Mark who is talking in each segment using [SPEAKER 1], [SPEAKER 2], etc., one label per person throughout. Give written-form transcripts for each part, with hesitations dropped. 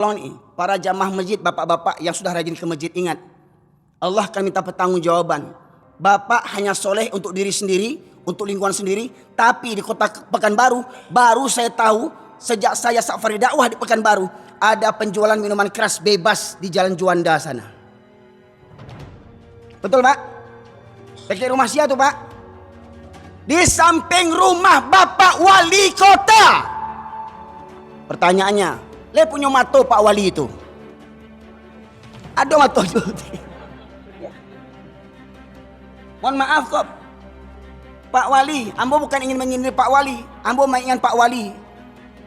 [SPEAKER 1] Tolong nih, para jamaah masjid, bapak-bapak yang sudah rajin ke masjid, ingat, Allah akan minta pertanggungjawaban. Bapak hanya soleh untuk diri sendiri, untuk lingkungan sendiri, tapi di kota Pekanbaru, baru saya tahu sejak saya safari dakwah di Pekanbaru, ada penjualan minuman keras bebas di Jalan Juanda sana. Betul Pak? Dekat rumah siapa tuh Pak? Di samping rumah Bapak Wali Kota. Pertanyaannya, le punya mato Pak Wali itu? Ada mato itu. Mohon maaf kok Pak Wali, ambo bukan ingin menyindir Pak Wali, ambo mengingat Pak Wali.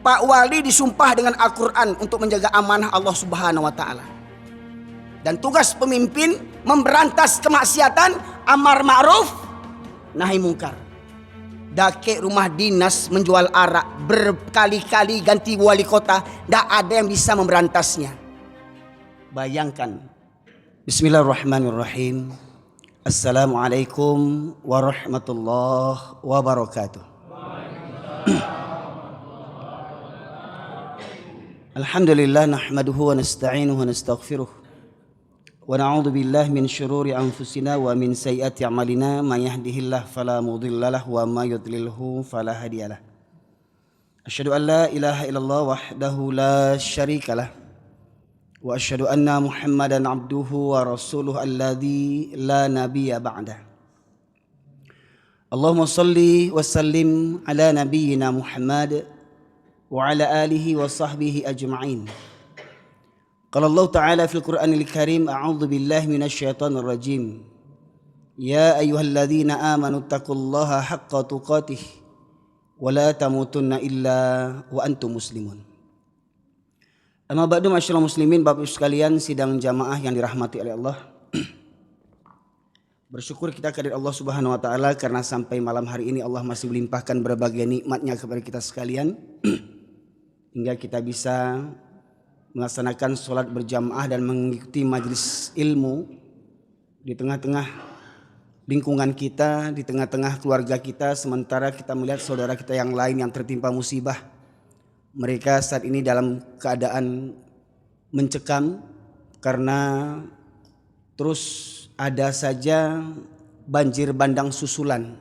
[SPEAKER 1] Pak Wali disumpah dengan Al-Quran untuk menjaga amanah Allah Subhanahu wa Ta'ala. Dan tugas pemimpin memberantas kemaksiatan, amar ma'ruf, nahi mungkar. Dake rumah dinas menjual arak, berkali-kali ganti wali kota, tidak ada yang bisa memberantasnya. Bayangkan. Bismillahirrahmanirrahim. Assalamualaikum warahmatullahi wabarakatuh. Alhamdulillah nahmaduhu wa nasta'inuhu wa nastaghfiruh. Wa na'udzu billahi min syururi anfusina wa min sayyiati a'malina may yahdihillahu fala mudhillalah wa may yudlilhu fala hadiyalah. Asyhadu an la ilaha illallah wahdahu la syarikalah wa asyhadu anna Muhammadan abduhu wa rasuluhu alladzi la nabiyya ba'dah. Allahumma shalli wa sallim ala nabiyyina Muhammad wa ala alihi wa sahbihi ajma'in. Qala Allah Ta'ala fil Qur'anil Karim, a'udzu billahi minasyaitonir rajim. Ya ayyuhalladzina amanu taqullaha haqqa tuqatih wa la tamutunna illa wa antum muslimun. Amma ba'du, masyaallah muslimin, Bapak Ibu sekalian, sidang jamaah yang dirahmati oleh Allah. Bersyukur kita kepada Allah Subhanahu wa Ta'ala karena sampai malam hari ini Allah masih melimpahkan berbagai nikmatnya kepada kita sekalian hingga kita bisa melaksanakan sholat berjamaah dan mengikuti majelis ilmu di tengah-tengah lingkungan kita, di tengah-tengah keluarga kita, sementara kita melihat saudara kita yang lain yang tertimpa musibah. Mereka saat ini dalam keadaan mencekam karena terus ada saja banjir bandang susulan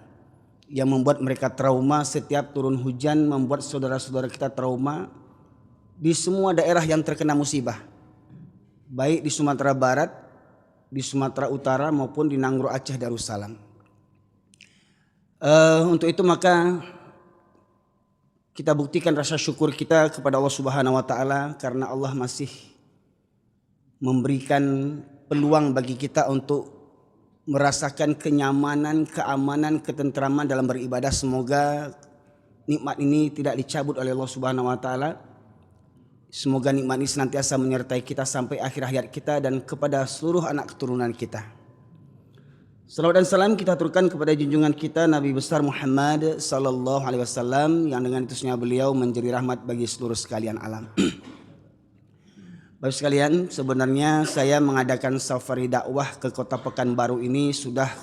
[SPEAKER 1] yang membuat mereka trauma. Setiap turun hujan membuat saudara-saudara kita trauma di semua daerah yang terkena musibah, baik di Sumatera Barat, di Sumatera Utara maupun di Nangro Aceh Darussalam. Untuk itu maka kita buktikan rasa syukur kita kepada Allah Subhanahu wa Ta'ala karena Allah masih memberikan peluang bagi kita untuk merasakan kenyamanan, keamanan, ketentraman dalam beribadah. Semoga nikmat ini tidak dicabut oleh Allah Subhanahu wa Ta'ala. Semoga nikmat ini senantiasa menyertai kita sampai akhir hayat kita dan kepada seluruh anak keturunan kita. Salawat dan salam kita aturkan kepada junjungan kita Nabi besar Muhammad sallallahu alaihi wasallam yang dengan utusnya beliau menjadi rahmat bagi seluruh sekalian alam. Bapak sekalian, sebenarnya saya mengadakan safari dakwah ke kota Pekanbaru ini sudah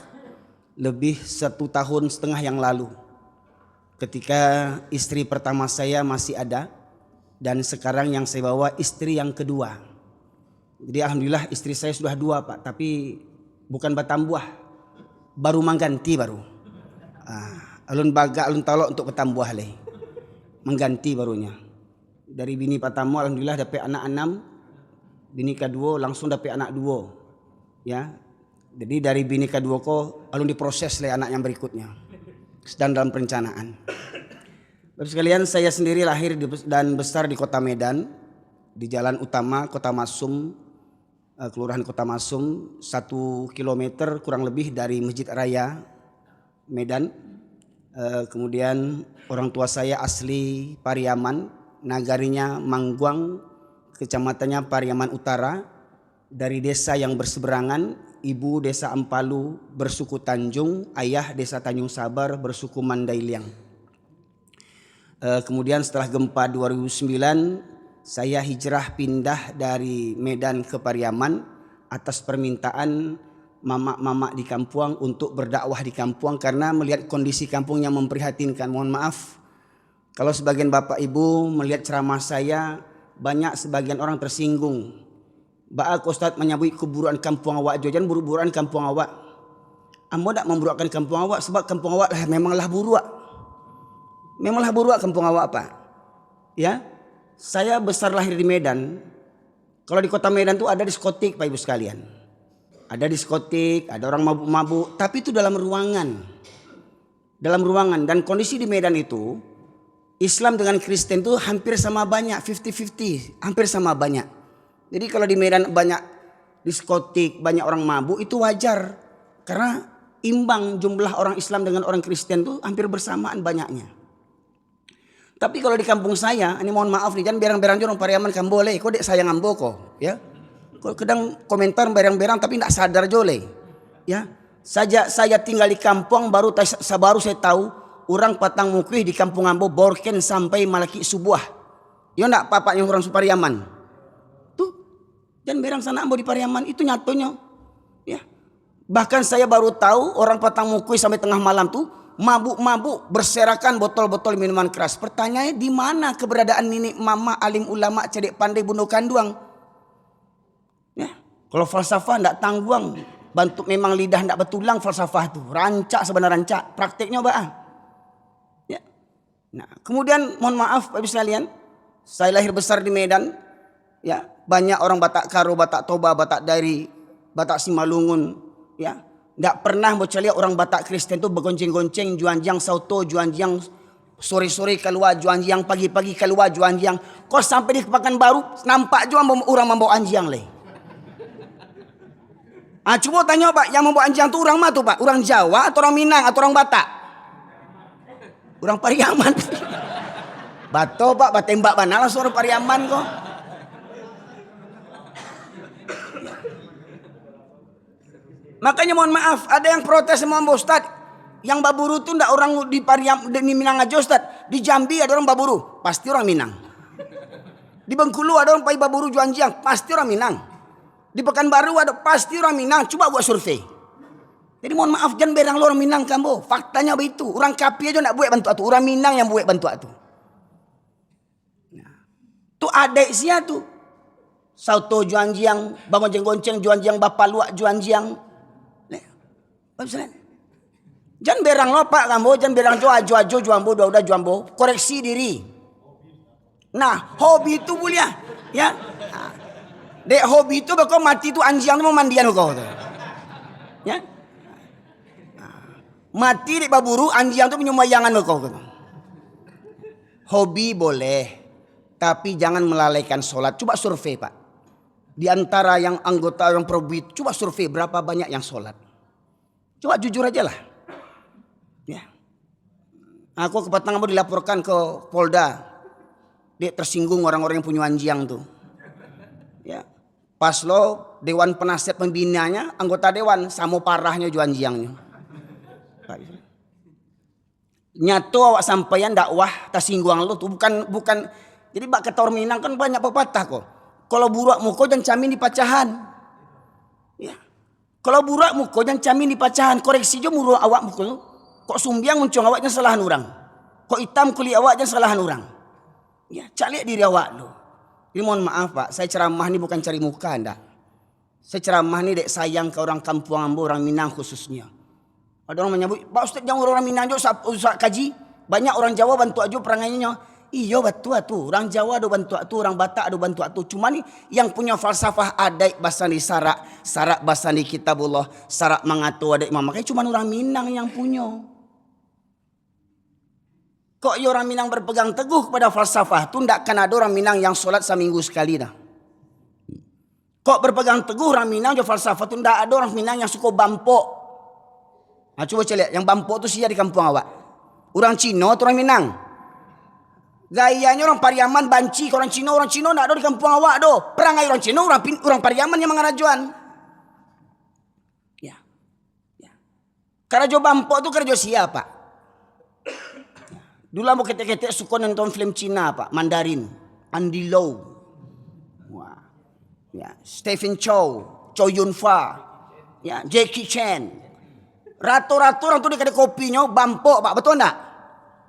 [SPEAKER 1] lebih 1,5 tahun yang lalu. Ketika istri pertama saya masih ada dan sekarang yang saya bawa istri yang kedua. Jadi alhamdulillah istri saya sudah 2 Pak, tapi bukan batambuah, baru mengganti baru. Alun baga alun talok untuk batambuah leh, mengganti barunya. Dari bini pertama alhamdulillah dapat anak 6, bini kedua langsung dapat anak 2. Ya, jadi dari bini kedua kok alun diproses leh anak yang berikutnya, sedang dalam perencanaan. Bapak sekalian, saya sendiri lahir dan besar di kota Medan, di jalan utama Kota Masum, kelurahan Kota Masum, 1 kilometer kurang lebih dari Masjid Raya Medan. Kemudian orang tua saya asli Pariaman, nagarinya Mangguang, kecamatannya Pariaman Utara, dari desa yang berseberangan, ibu desa Ampalu bersuku Tanjung, ayah desa Tanjung Sabar bersuku Mandailiang. Kemudian setelah gempa 2009 saya hijrah pindah dari Medan ke Pariaman atas permintaan mama-mama di kampung untuk berdakwah di kampung karena melihat kondisi kampung yang memprihatinkan. Mohon maaf kalau sebagian bapak ibu melihat ceramah saya banyak sebagian orang tersinggung. Baak Ustaz menyabui kuburan kampung awak jojan buru-buruan kampung awak. Ambo tak memburukan kampung awak sebab kampung awak lah memanglah buruak. Memanglah buruak kampung awak Pak. Ya. Saya besar lahir di Medan. Kalau di kota Medan tuh ada diskotik Pak Ibu sekalian. Ada diskotik, ada orang mabuk-mabuk, tapi itu dalam ruangan. Dalam ruangan dan kondisi di Medan itu Islam dengan Kristen tuh hampir sama banyak, 50-50, hampir sama banyak. Jadi kalau di Medan banyak diskotik, banyak orang mabuk itu wajar. Karena imbang jumlah orang Islam dengan orang Kristen tuh hampir bersamaan banyaknya. Tapi kalau di kampung saya, ini mohon maaf nih, jangan berang-berang orang Pariaman kan boleh, kok dek sayang ambo kok, ya. Kok kadang komentar berang-berang tapi tidak sadar jole, ya. Sajak saya tinggal di kampung baru saya tahu orang Patang Mukri di kampung ambo borken sampai malaki subuah. Yo ndak papanya orang Supariaman. Dan berang sana ambo di Pariaman itu nyatonya, ya. Bahkan saya baru tahu orang Patang Mukui sampai tengah malam tuh mabuk-mabuk berserakan botol-botol minuman keras. Pertanyaannya di mana keberadaan nenek mama alim ulama cedek pandai bunuh kanduang? Ya, kalau falsafah ndak tangguang, bantu memang lidah ndak betulang falsafah tuh rancak sebenarnya rancak, prakteknya baan. Ya. Nah, kemudian mohon maaf Bapak Ibu sekalian, saya lahir besar di Medan. Ya, banyak orang Batak Karo, Batak Toba, Batak Dari, Batak Simalungun, ya. Nggak pernah bocah lihat orang Batak Kristen tuh bergonceng-gonceng juanjiang sauto, juanjiang sore-sore keluar, juanjiang pagi-pagi keluar, juanjiang. Kok sampai di Pekanbaru nampak juga orang membawa anjiang leh. Coba tanya Pak, yang membawa anjiang tuh orang mana tuh Pak? Orang Jawa atau orang Minang atau orang Batak? Orang Pariaman. Bato Pak, batembak mana lah suara Pariaman kok. Makanya mohon maaf, ada yang protes sama Ustaz. Yang baburu tuh ndak orang di Pariaman, di Minang aja Ustaz. Di Jambi ada orang baburu, pasti orang Minang. Di Bengkulu ada orang pai baburu juanjiang, pasti orang Minang. Di Pekanbaru ada pasti orang Minang. Coba buat survei. Jadi mohon maaf jangan berang lo orang Minang kambo. Faktanya begitu. Orang Kapi aja ndak buat bantu atu. Orang Minang yang buat bantu atu. Nah, tuh adek sia tuh. Sauto juanjiang, bangun jeng-gonceng juanjiang, bapak luak juanjiang. Jangan berang lo Pak kambo, jangan berang jo juambo udah juambo, koreksi diri. Nah, hobi itu mulia, ya. Dek hobi itu bakal mati itu anjing mau mandian kau tuh. Ya. Mati dek baburu anjing tuh penyumayangan kau tuh. Hobi boleh, tapi jangan melalaikan sholat. Coba survei Pak. Di antara yang anggota yang probit, coba survei berapa banyak yang sholat. Coba jujur aja lah. Ya. Aku ke Patang Ambo dilaporkan ke Polda. Dia tersinggung orang-orang yang punya anjing tuh. Ya. Pas lo Dewan Penasihat Pembinanya, anggota Dewan sama parahnya jual anjingnya. Nyato awak sampaian dakwah tersinggung lo tuh bukan. Jadi bak ketor Minang kan banyak pepatah kok. Kalau burak muko jangan camin di pacahan. Ya. Kalau burak muko jangan camin di pacahan. Koreksi jo muru awak muko. Kok sumbiang muncung awaknya salahan orang. Kok hitam kulit awaknya salahan orang. Ya, cari diri awak lo. Ini mohon maaf Pak, saya ceramah ini bukan cari muka anda. Saya ceramah ini dek sayang ke orang kampung Ambo, orang Minang khususnya. Ada orang menyebut, Pak Ustaz jangan orang Minang juga usah kaji. Banyak orang Jawa bantu aja perangainya. Iya bantu atu, orang Jawa ada bantu atu, orang Batak ada bantu atu. Cuma nih yang punya falsafah adai bahasa di sarak bahasa di kitabullah, sarak mengatu adai imam. Makanya cuma orang Minang yang punya. Kok orang Minang berpegang teguh kepada falsafah tu ndak kan ada orang Minang yang sholat seminggu sekali dah. Kok berpegang teguh orang Minang jo falsafah tu ndak ada orang Minang yang suka bampok. Nah, coba lihat yang bampok tu sia di kampung awak. Orang Cina atau orang Minang? Gayanya orang Pariaman banci ke orang Cina ndak ada di kampung awak do. Perangai orang Cina orang Pariaman yang mengarajuan. Ya. Ya. Karena jo bampok tu kerja siapa? Dulu mau ketek-ketek suka nonton film Cina Pak, Mandarin, Andy Lau, wah, ya, Stephen Chow, Chow Yun Fat, ya, Jackie Chan, ratu-ratu orang tuh dikasih kopinya, bampok Pak, betul enggak?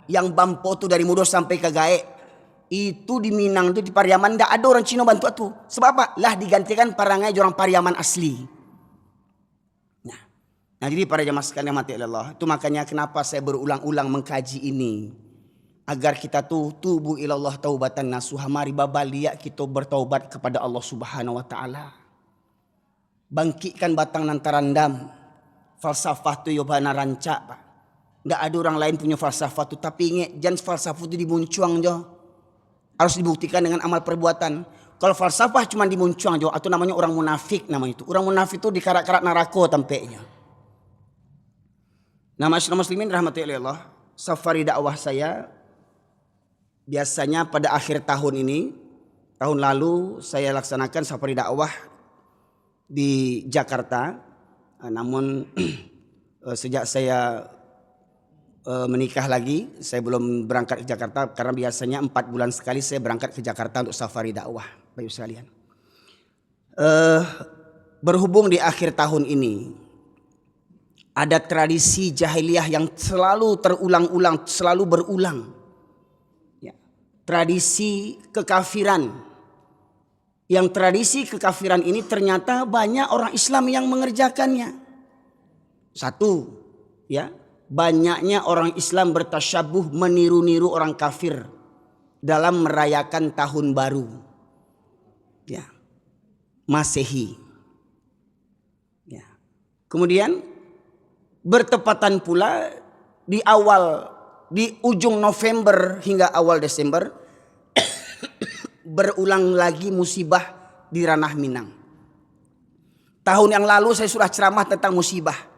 [SPEAKER 1] Yang bampok tuh dari muda sampai ke gaek, Itu di Minang itu di Pariaman tidak ada orang Cina bantu itu. Sebab apa? Lah digantikan parangai orang Pariaman asli. Nah jadi para jamaah sekalian mati Allah. Itu makanya kenapa saya berulang-ulang mengkaji ini. Agar kita tubuh ilallah taubatan nasuha. Mari babalia kita bertaubat kepada Allah Subhanahu wa taala. Bangkitkan batang nantarandam. Falsafah tu yobana rancak, Pak. Tidak ada orang lain punya falsafah tu. Tapi ingat jangan falsafah tu dimuncuang jo. Harus dibuktikan dengan amal perbuatan. Kalau falsafah cuma dimuncuang jo, atau namanya orang munafik namanya itu. Orang munafik itu dikarak-karak narako tampaknya. Nah, masyarakat muslimin rahmatullahi Allah, safari dakwah saya biasanya pada akhir tahun ini, tahun lalu saya laksanakan safari dakwah di Jakarta. Namun sejak saya menikah lagi, saya belum berangkat ke Jakarta karena biasanya 4 bulan sekali saya berangkat ke Jakarta untuk safari dakwah, Bapak Ibu sekalian. Berhubung di akhir tahun ini ada tradisi jahiliyah yang selalu terulang-ulang, selalu berulang. Ya, tradisi kekafiran. Yang tradisi kekafiran ini ternyata banyak orang Islam yang mengerjakannya. Satu, ya, banyaknya orang Islam bertasyabuh meniru-niru orang kafir dalam merayakan tahun baru. Ya. Masehi. Ya. Kemudian bertepatan pula di ujung November hingga awal Desember berulang lagi musibah di ranah Minang. Tahun yang lalu saya sudah ceramah tentang musibah.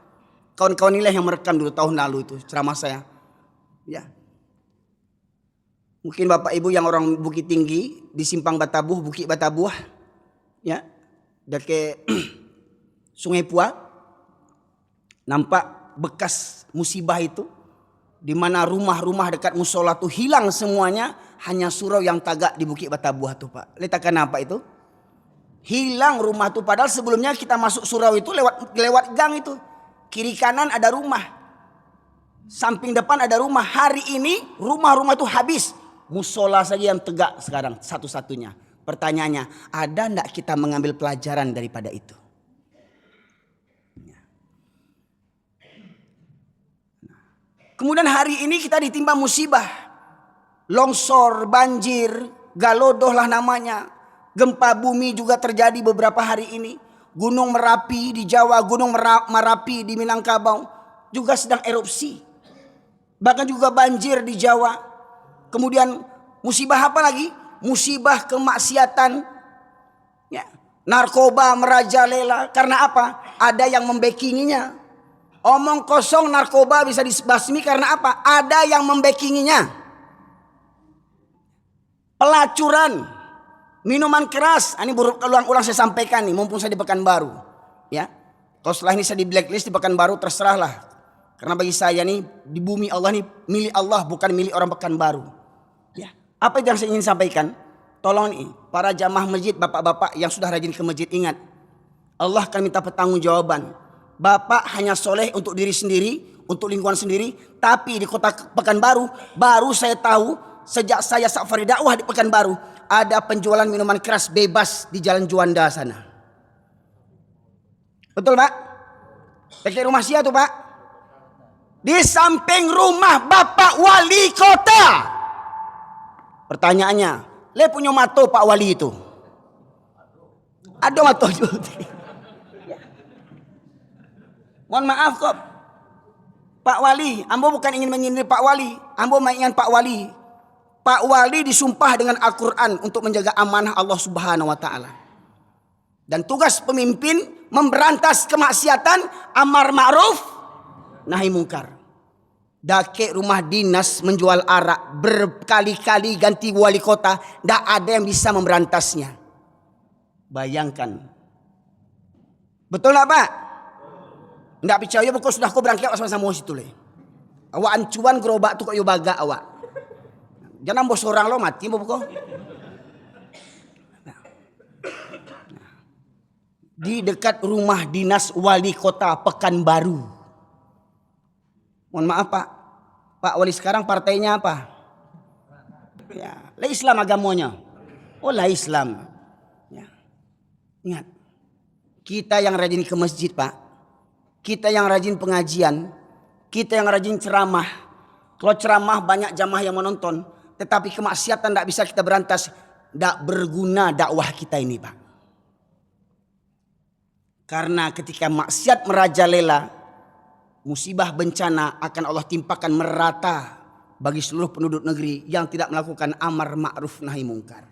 [SPEAKER 1] Kawan-kawan inilah yang merekam dulu tahun lalu itu ceramah saya. Ya. Mungkin Bapak Ibu yang orang Bukit Tinggi di Simpang Batabuh, Bukit Batabuh, ya, dekat Sungai Puat, nampak bekas musibah itu, di mana rumah-rumah dekat musola itu hilang semuanya, hanya surau yang tagak di Bukit Batabuh tuh Pak. Letakkan apa itu? Hilang rumah tuh, padahal sebelumnya kita masuk surau itu lewat gang itu. Kiri kanan ada rumah. Samping depan ada rumah. Hari ini rumah-rumah itu habis. Musola saja yang tegak sekarang satu-satunya. Pertanyaannya, ada enggak kita mengambil pelajaran daripada itu? Kemudian hari ini kita ditimpa musibah. Longsor, banjir, galodoh lah namanya. Gempa bumi juga terjadi beberapa hari ini. Gunung Merapi di Jawa, Gunung Merapi di Minangkabau juga sedang erupsi. Bahkan juga banjir di Jawa. Kemudian musibah apa lagi? Musibah kemaksiatan. Ya, narkoba merajalela. Karena apa? Ada yang membackinginya. Omong kosong narkoba bisa dibasmi karena apa? Ada yang membackinginya. Pelacuran, minuman keras. Ini berulang-ulang saya sampaikan nih, mumpung saya di Pekanbaru. Ya, kalau setelah ini saya di blacklist di Pekanbaru terserahlah. Karena bagi saya nih di bumi Allah nih milik Allah, bukan milik orang Pekanbaru. Ya, apa yang saya ingin sampaikan? Tolong nih para jamaah masjid, bapak-bapak yang sudah rajin ke masjid, ingat, Allah akan minta pertanggungjawaban. Bapak hanya soleh untuk diri sendiri, untuk lingkungan sendiri, tapi di kota Pekanbaru baru saya tahu sejak saya safari dakwah di Pekanbaru ada penjualan minuman keras bebas di Jalan Juanda sana. Betul Pak? Dekat rumah siapa tuh Pak? Di samping rumah Bapak Wali Kota. Pertanyaannya, le punya mato Pak Wali itu? Ada mato juga. Mohon maaf kok Pak Wali, ambo bukan ingin menyindir Pak Wali, ambo mengingat Pak Wali. Pak Wali disumpah dengan Al-Quran untuk menjaga amanah Allah Subhanahu wa Ta'ala. Dan tugas pemimpin memberantas kemaksiatan, amar ma'ruf, nahi mungkar. Dake rumah dinas menjual arak, berkali-kali ganti wali kota, tidak ada yang bisa memberantasnya. Bayangkan. Betul nggak Pak? Nggak percaya pokok sudah kau berangkat sama-sama situ le. Awak ancuan gerobak tu kau yo baga awak. Jangan bos orang lo mati pokok. Di dekat rumah dinas wali kota Pekanbaru. Mohon maaf Pak. Pak Wali sekarang partainya apa? Ya, Lah Islam agamanya. Oh lah Islam. Ya. Ingat. Kita yang rajin ke masjid Pak. Kita yang rajin pengajian. Kita yang rajin ceramah. Kalau ceramah banyak jamaah yang menonton. Tetapi kemaksiatan tidak bisa kita berantas. Tidak berguna dakwah kita ini Pak. Karena ketika maksiat merajalela, musibah bencana akan Allah timpakan merata bagi seluruh penduduk negeri yang tidak melakukan amar ma'ruf nahi mungkar.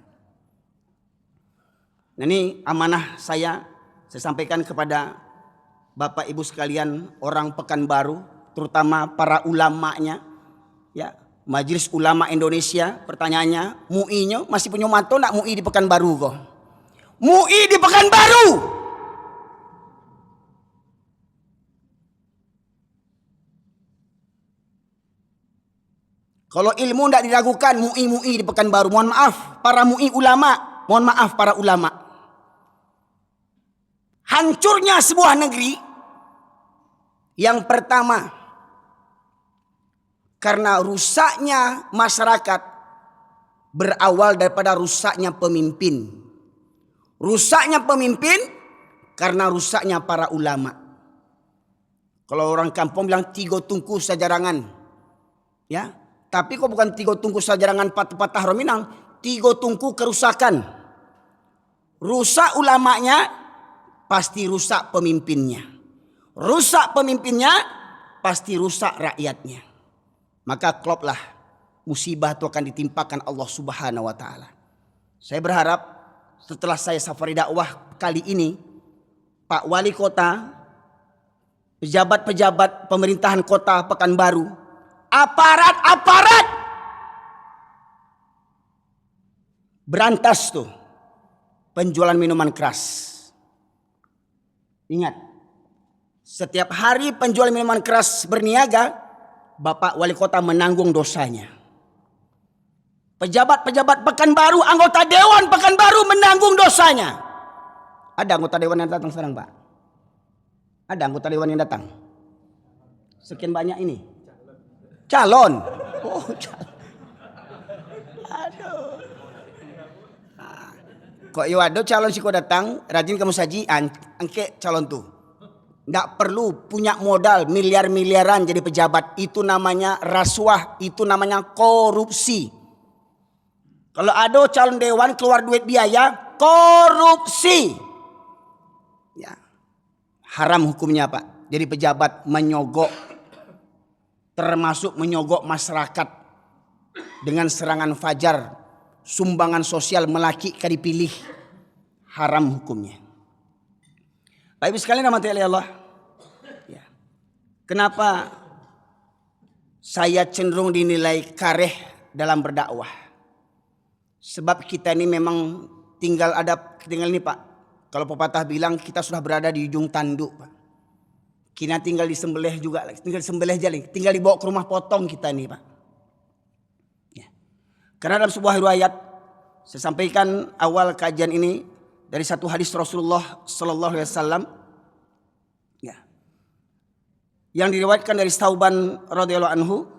[SPEAKER 1] Nah ini amanah saya sampaikan kepada Bapak Ibu sekalian orang Pekanbaru, terutama para ulamanya, ya Majelis Ulama Indonesia. Pertanyaannya, MUI-nya masih punya mato nak MUI di Pekanbaru kok? MUI di Pekanbaru. Kalau ilmu tidak diragukan, MUI di Pekanbaru. Mohon maaf para MUI ulama. Mohon maaf para ulama. Hancurnya sebuah negeri. Yang pertama, karena rusaknya masyarakat berawal daripada rusaknya pemimpin. Rusaknya pemimpin karena rusaknya para ulama. Kalau orang kampung bilang 3 tungku sajarangan. Ya. Tapi kok bukan 3 tungku sajarangan patah rominang, 3 tungku kerusakan. Rusak ulamanya, pasti rusak pemimpinnya. Rusak pemimpinnya, pasti rusak rakyatnya. Maka kloplah musibah itu akan ditimpakan Allah Subhanahu wa taala. Saya berharap setelah saya safari dakwah kali ini, Pak Wali Kota, pejabat-pejabat pemerintahan Kota Pekanbaru, aparat berantas tuh penjualan minuman keras. Ingat, setiap hari penjual minuman keras berniaga, Bapak Wali Kota menanggung dosanya. Pejabat-pejabat Pekanbaru, anggota Dewan Pekanbaru menanggung dosanya. Ada anggota Dewan yang datang sekarang Pak? Ada anggota Dewan yang datang? Sekian banyak ini. Calon. Oh, calon. Aduh. Kok yo ada calon sih kok datang, rajin kamu saji angke calon tuh. Nggak perlu punya modal miliar-miliaran jadi pejabat. Itu namanya rasuah, itu namanya korupsi. Kalau ada calon dewan keluar duit biaya, korupsi. Ya. Haram hukumnya Pak. Jadi pejabat menyogok, termasuk menyogok masyarakat dengan serangan fajar, sumbangan sosial melaki kali pilih, haram hukumnya. Baik sekalian rahmati Allah. Ya. Kenapa saya cenderung dinilai kareh dalam berdakwah? Sebab kita ini memang tinggal ini Pak. Kalau pepatah bilang kita sudah berada di ujung tanduk Pak. Kita tinggal disembelih juga, tinggal disembelih jali, tinggal dibawa ke rumah potong kita nih Pak. Ya. Karena dalam sebuah riwayat, saya sampaikan awal kajian ini dari satu hadis Rasulullah Sallallahu Alaihi Wasallam, ya, yang diriwayatkan dari Thauban radhiyallahu anhu,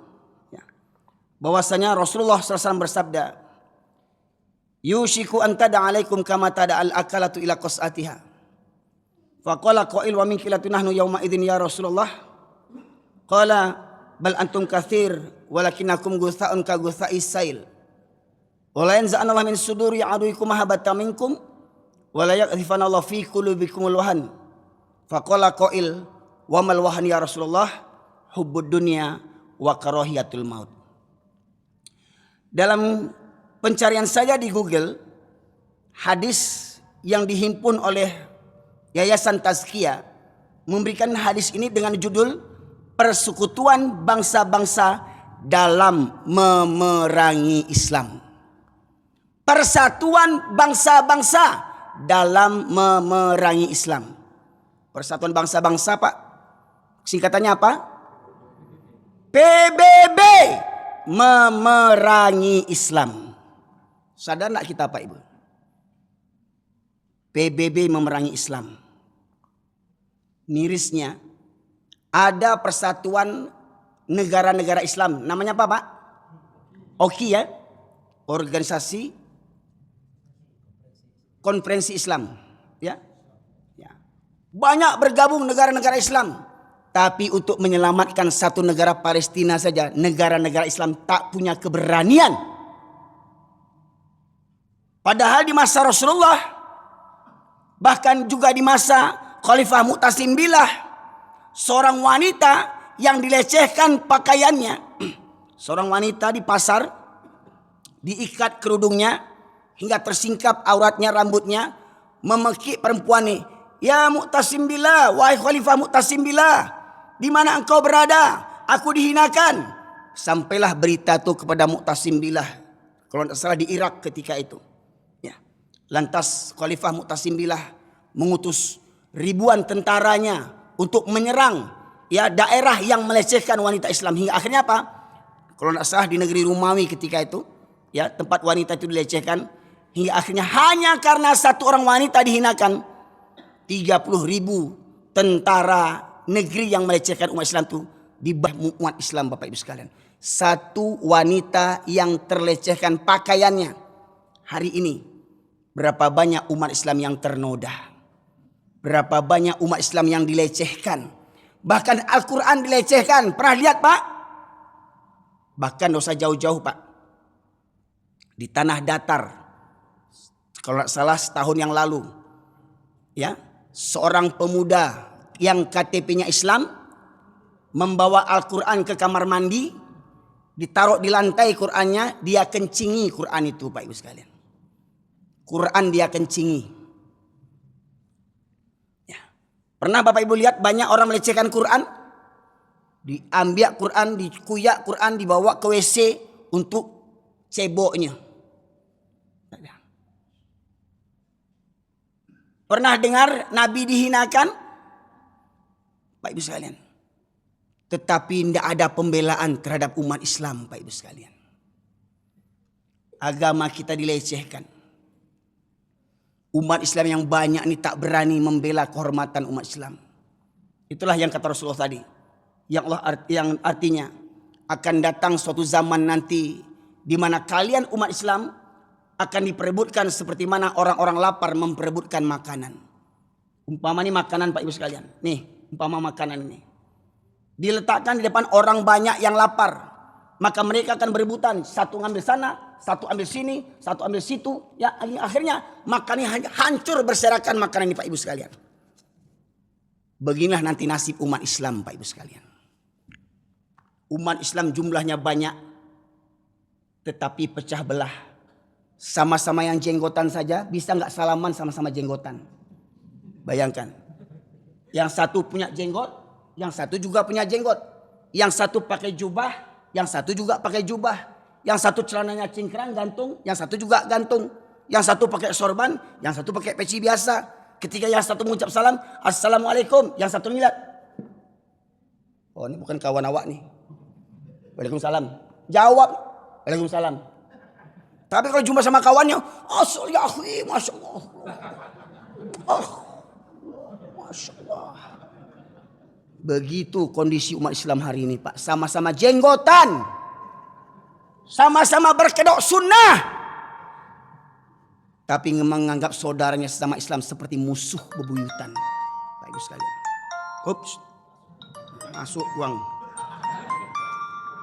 [SPEAKER 1] ya, bahwasanya Rasulullah SAW bersabda, "Yushiku an tada alaikum kama tada al akalatu ila qas'atiha." Faqala qail wa min kilatu nahnu yauma idzin ya Rasulullah. Qala bal antum katsir walakinakum gutha'un ka gutha'is sail. Wa la yanza'ana Allah min suduri aduikum mahabbatan minkum wa la yaqdhifana Allah fi qulubikumul wahan. Faqala qail wa mal wahan ya Rasulullah? Hubbud dunya wa karahiyatul maut. Dalam pencarian saya di Google, hadis yang dihimpun oleh Yayasan Tazkiyah memberikan hadis ini dengan judul Persekutuan Bangsa-Bangsa dalam Memerangi Islam. Persatuan bangsa-bangsa dalam memerangi Islam. Persatuan bangsa-bangsa Pak, singkatannya apa? PBB, memerangi Islam. Sadar enggak kita Pak Ibu? PBB memerangi Islam. Mirisnya ada persatuan negara-negara Islam. Namanya apa Pak? OKI ya? organisasi konferensi Islam, ya. Ya. Banyak bergabung negara-negara Islam, tapi untuk menyelamatkan satu negara Palestina saja, negara-negara Islam tak punya keberanian. Padahal di masa Rasulullah, bahkan juga di masa Khalifah Mu'tasim Billah, seorang wanita yang dilecehkan pakaiannya, seorang wanita di pasar diikat kerudungnya hingga tersingkap auratnya, rambutnya, memekik perempuan ini, "Ya Mu'tasim Billah, wahai Khalifah Mu'tasim Billah, di mana engkau berada? Aku dihinakan." Sampailah berita itu kepada Mu'tasim Billah, kalau tidak salah di Irak ketika itu. Ya. Lantas Khalifah Mu'tasim Billah mengutus ribuan tentaranya untuk menyerang ya daerah yang melecehkan wanita Islam, hingga akhirnya apa? Kalau tidak salah di negeri Romawi ketika itu, ya, tempat wanita itu dilecehkan, hingga akhirnya hanya karena satu orang wanita dihinakan, 30.000 tentara negeri yang melecehkan umat Islam itu dibah umat Islam, Bapak Ibu sekalian. Satu wanita yang terlecehkan pakaiannya. Hari ini berapa banyak umat Islam yang ternoda, berapa banyak umat Islam yang dilecehkan, bahkan Al-Quran dilecehkan. Pernah lihat Pak? Bahkan dosa jauh-jauh Pak, di tanah datar, kalau tidak salah setahun yang lalu, ya, seorang pemuda yang KTP-nya Islam membawa Al-Quran ke kamar mandi, ditaruh di lantai Qurannya, dia kencingi Quran itu, Pak Ibu sekalian. Quran dia kencingi. Ya. Pernah Bapak Ibu lihat banyak orang melecehkan Quran? Diambil Quran, dikuyak Quran, dibawa ke WC untuk ceboknya. Pernah dengar Nabi dihinakan? Pak Ibu sekalian. Tetapi tidak ada pembelaan terhadap umat Islam, Pak Ibu sekalian. Agama kita dilecehkan. Umat Islam yang banyak ini tak berani membela kehormatan umat Islam. Itulah yang kata Rasulullah tadi. Yang artinya akan datang suatu zaman nanti di mana kalian umat Islam akan diperebutkan seperti mana orang-orang lapar memperebutkan makanan. Umpama ini makanan Pak Ibu sekalian. Nih, umpama makanan ini diletakkan di depan orang banyak yang lapar. Maka mereka akan berebutan. Satu ngambil sana, satu ambil sini, satu ambil situ. Ya, akhirnya makannya hancur berserakan makanan ini Pak Ibu sekalian. Beginilah nanti nasib umat Islam Pak Ibu sekalian. Umat Islam jumlahnya banyak, tetapi pecah belah. Sama-sama yang jenggotan saja bisa nggak salaman sama-sama jenggotan. Bayangkan, yang satu punya jenggot, yang satu juga punya jenggot. Yang satu pakai jubah, yang satu juga pakai jubah. Yang satu celananya cingkrang gantung, yang satu juga gantung. Yang satu pakai sorban, yang satu pakai peci biasa. Ketika yang satu mengucap salam, "Assalamualaikum", yang satu ngeliat, "Oh, ini bukan kawan awak nih." "Waalaikumsalam." Jawab, "Waalaikumsalam." Tapi kalau jumpa sama kawannya, "Asal ya akhi, Masya Allah." Masya Allah. Begitu kondisi umat Islam hari ini Pak. Sama-sama jenggotan. Sama-sama berkedok sunnah. Tapi menganggap saudaranya sesama Islam seperti musuh bebuyutan. Pak Ibu sekalian. Ups. Masuk uang.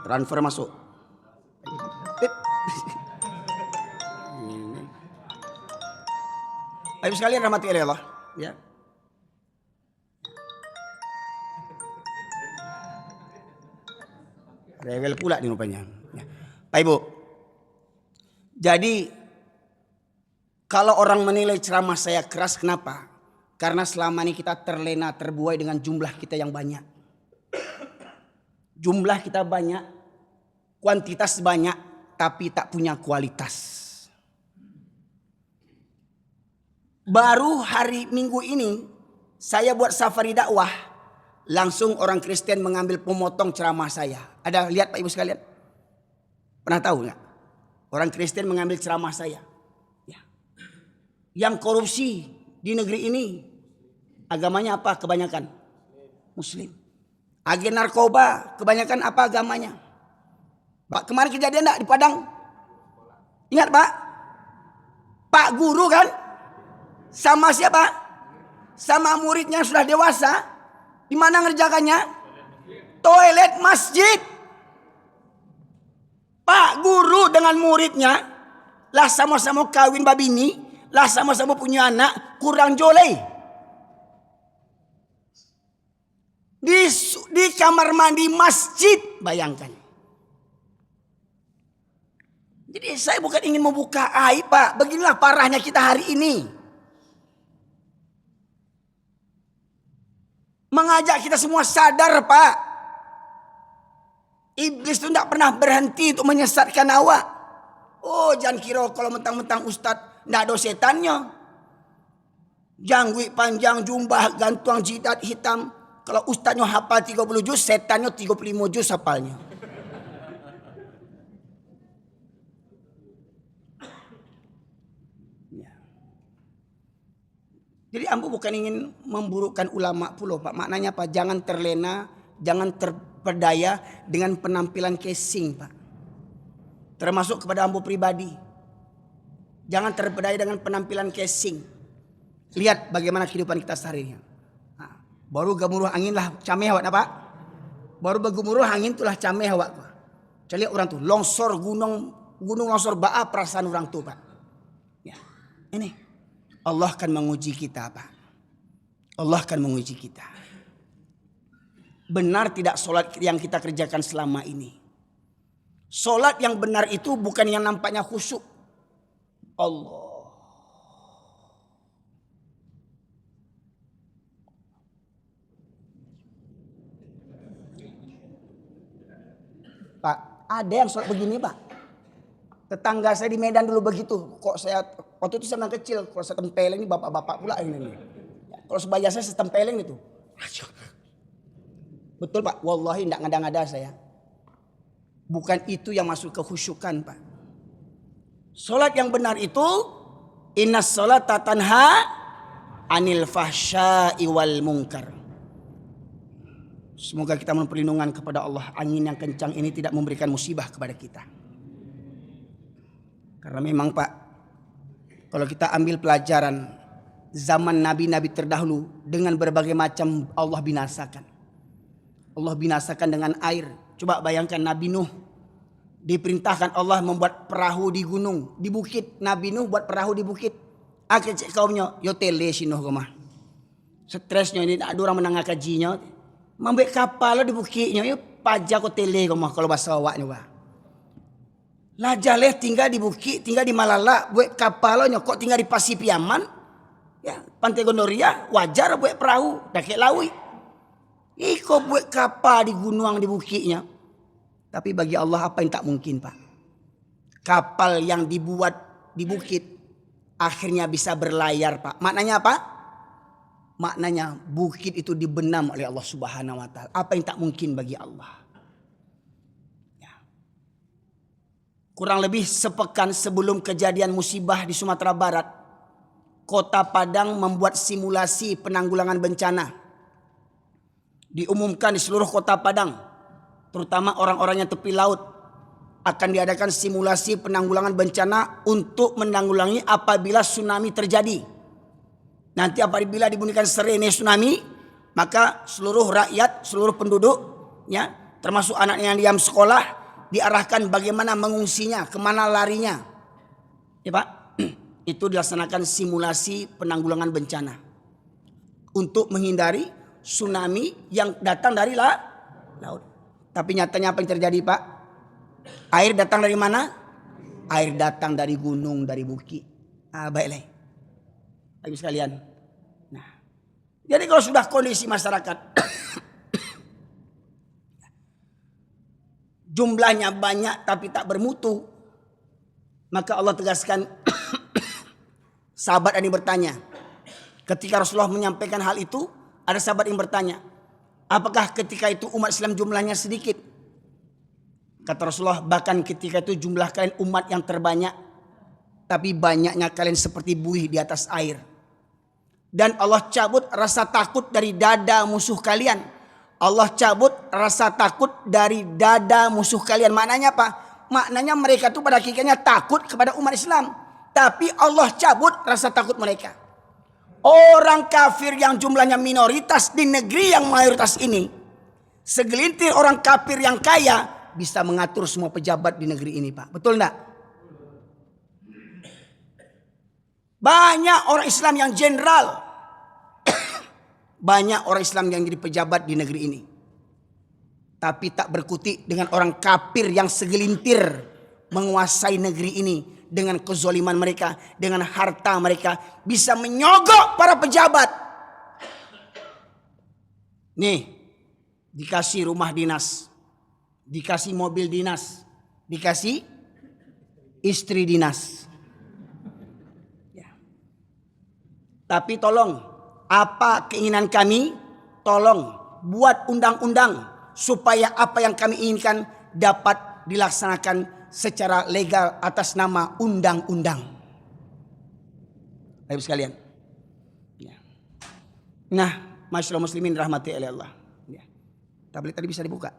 [SPEAKER 1] Transfer masuk. Pak Ibu sekalian rahmati oleh Allah, ya. Rewel pula di rupanya. Ya. Pak Ibu. Jadi kalau orang menilai ceramah saya keras, kenapa? Karena selama ini kita terlena, terbuai dengan jumlah kita yang banyak. Jumlah kita banyak, kuantitas banyak, tapi tak punya kualitas. Baru hari Minggu ini saya buat safari dakwah, langsung orang Kristen mengambil pemotong ceramah saya. Ada lihat Pak Ibu sekalian? Pernah tahu nggak? Orang Kristen mengambil ceramah saya. Ya. Yang korupsi di negeri ini agamanya apa kebanyakan? Muslim. Agen narkoba kebanyakan apa agamanya? Pak, kemarin kejadian enggak di Padang? Ingat Pak? Pak guru kan? Sama siapa? Sama muridnya sudah dewasa. Di mana ngerjakannya? Toilet masjid. Pak guru dengan muridnya lah sama-sama kawin babini, lah sama-sama punya anak, kurang joleh. Di kamar mandi masjid, bayangkan. Jadi saya bukan ingin membuka aib Pak. Beginilah parahnya kita hari ini. Mengajak kita semua sadar Pak. Iblis itu tidak pernah berhenti untuk menyesatkan awak. Oh jangan kira kalau mentang-mentang ustadz tidak ada setannya. Janggut panjang, jumbah, gantuang jidat hitam. Kalau ustadznya hafal 30 juz, setannya 35 juz hafalnya. Jadi ambo bukan ingin memburukkan ulama pula Pak. Maknanya apa? Jangan terlena, jangan terpedaya dengan penampilan casing Pak. Termasuk kepada ambo pribadi. Jangan terpedaya dengan penampilan casing. Lihat bagaimana kehidupan kita sehari-hari. Nah, baru gemuruh angin lah cameh awak Pak. Baru bergemuruh angin itulah cameh awak. Lihat orang tuh longsor gunung longsor baa perasaan orang tuh Pak. Ya. Ini Allah akan menguji kita Pak. Allah akan menguji kita. Benar tidak solat yang kita kerjakan selama ini? Solat yang benar itu bukan yang nampaknya khusyuk. Allah. Pak, ada yang solat begini Pak. Tetangga saya di Medan dulu begitu. Kok saya waktu itu saya masih kecil. Kalau saya tempeleng ini bapak-bapak pula ini. Kalau sebaya saya tempeleng itu. Betul Pak. Wallahi tidak ngada-ngada saya. Bukan itu yang masuk ke khusyukan Pak. Solat yang benar itu. Innas sholata tanha anil fahsya'i wal munkar. Semoga kita mohon perlindungan kepada Allah. Angin yang kencang ini tidak memberikan musibah kepada kita. Karena memang Pak, kalau kita ambil pelajaran zaman nabi-nabi terdahulu dengan berbagai macam Allah binasakan. Allah binasakan dengan air. Coba bayangkan Nabi Nuh diperintahkan Allah membuat perahu di gunung, di bukit. Nabi Nuh buat perahu di bukit. Akhirnya kaumnya, yo tele si Nuh kemah. Stresnya ini ada orang menengah kajinya. Membuat kapal di bukitnya, yo pajak ko tele kemah kalau bahasa awaknya Pak. Lah jaleh tinggal di bukit, tinggal di Malala, buat kapalnya kok tinggal di Pasipiaman, ya Pantai Gondoria, wajar buat perahu, dakek lawi. Iko buat kapal di gunung di bukitnya. Tapi bagi Allah apa yang tak mungkin Pak? Kapal yang dibuat di bukit akhirnya bisa berlayar Pak. Maknanya apa? Maknanya bukit itu dibenam oleh Allah Subhanahu Wa Taala. Apa yang tak mungkin bagi Allah? Kurang lebih sepekan sebelum kejadian musibah di Sumatera Barat, Kota Padang membuat simulasi penanggulangan bencana. Diumumkan di seluruh Kota Padang, terutama orang-orang yang tepi laut, akan diadakan simulasi penanggulangan bencana untuk menanggulangi apabila tsunami terjadi. Nanti apabila dibunyikan sirene tsunami, maka seluruh rakyat, seluruh penduduk, ya, termasuk anak yang diam sekolah, diarahkan bagaimana mengungsinya, kemana larinya. Ya Pak, itu dilaksanakan simulasi penanggulangan bencana. Untuk menghindari tsunami yang datang dari laut. Tapi nyatanya apa yang terjadi Pak? Air datang dari mana? Air datang dari gunung, dari bukit. Baiklah. Lagi sekalian. Nah, jadi kalau sudah kondisi masyarakat jumlahnya banyak tapi tak bermutu, maka Allah tegaskan sahabat ini bertanya. Ketika Rasulullah menyampaikan hal itu, ada sahabat yang bertanya, apakah ketika itu umat Islam jumlahnya sedikit? Kata Rasulullah, bahkan ketika itu jumlah kalian umat yang terbanyak, tapi banyaknya kalian seperti buih di atas air. Dan Allah cabut rasa takut dari dada musuh kalian. Allah cabut rasa takut dari dada musuh kalian. Maknanya apa?
[SPEAKER 2] Maknanya mereka itu pada hakikatnya takut kepada umat Islam. Tapi Allah cabut rasa takut mereka. Orang kafir yang jumlahnya minoritas di negeri yang mayoritas ini, segelintir orang kafir yang kaya bisa mengatur semua pejabat di negeri ini, Pak. Betul enggak? Banyak orang Islam yang jenderal. Banyak orang Islam yang jadi pejabat di negeri ini. Tapi tak berkutik dengan orang kafir yang segelintir menguasai negeri ini. Dengan kezoliman mereka, dengan harta mereka. Bisa menyogok para pejabat. Nih, dikasih rumah dinas. Dikasih mobil dinas. Dikasih istri dinas. Ya. Tapi tolong, apa keinginan kami? Tolong buat undang-undang supaya apa yang kami inginkan dapat dilaksanakan secara legal atas nama undang-undang. Baik sekalian. Ya. Nah, masyaallah muslimin rahmati Allah. Ya. Tablet tadi bisa dibuka.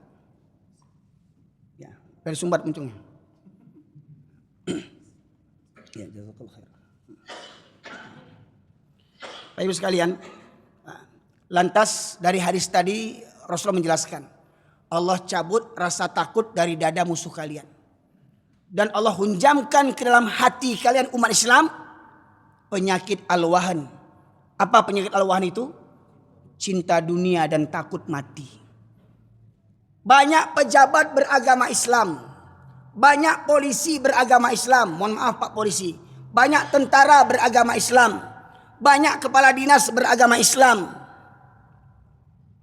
[SPEAKER 2] Ya, dari sumbat muncungnya. Ya, jazakallahu khair. Baik sekalian, lantas dari hadis tadi Rasulullah menjelaskan Allah cabut rasa takut dari dada musuh kalian. Dan Allah hunjamkan ke dalam hati kalian umat Islam penyakit al-wahan. Apa penyakit al-wahan itu? Cinta dunia dan takut mati. Banyak pejabat beragama Islam. Banyak polisi beragama Islam. Mohon maaf Pak Polisi. Banyak tentara beragama Islam. Banyak kepala dinas beragama Islam.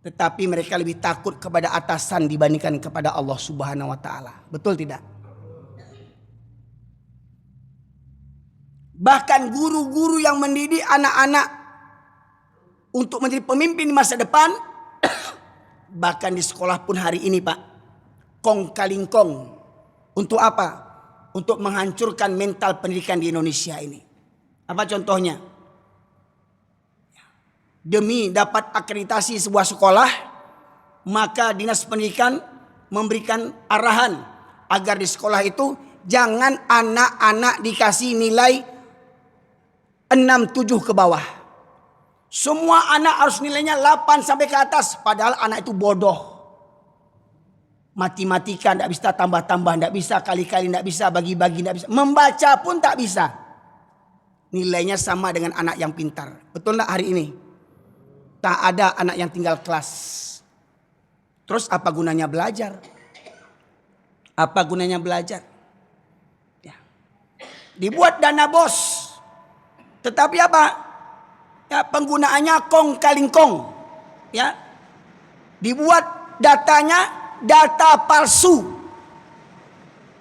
[SPEAKER 2] Tetapi mereka lebih takut kepada atasan dibandingkan kepada Allah Subhanahu wa taala. Betul tidak? Bahkan guru-guru yang mendidik anak-anak untuk menjadi pemimpin di masa depan, bahkan di sekolah pun hari ini Pak, kong kaling kong. Untuk apa? Untuk menghancurkan mental pendidikan di Indonesia ini. Apa contohnya? Demi dapat akreditasi sebuah sekolah, maka dinas pendidikan memberikan arahan agar di sekolah itu jangan anak-anak dikasih nilai 6-7 ke bawah. Semua anak harus nilainya 8 sampai ke atas. Padahal anak itu bodoh. Matematika tidak bisa tambah-tambah, tidak bisa kali-kali, tidak bisa bagi-bagi, tidak bisa. Membaca pun tak bisa. Nilainya sama dengan anak yang pintar. Betul tidak hari ini? Tak ada anak yang tinggal kelas. Terus apa gunanya belajar? Apa gunanya belajar? Ya. Dibuat dana bos. Tetapi apa? Ya, penggunaannya kong kaling kong. Ya. Dibuat datanya data palsu.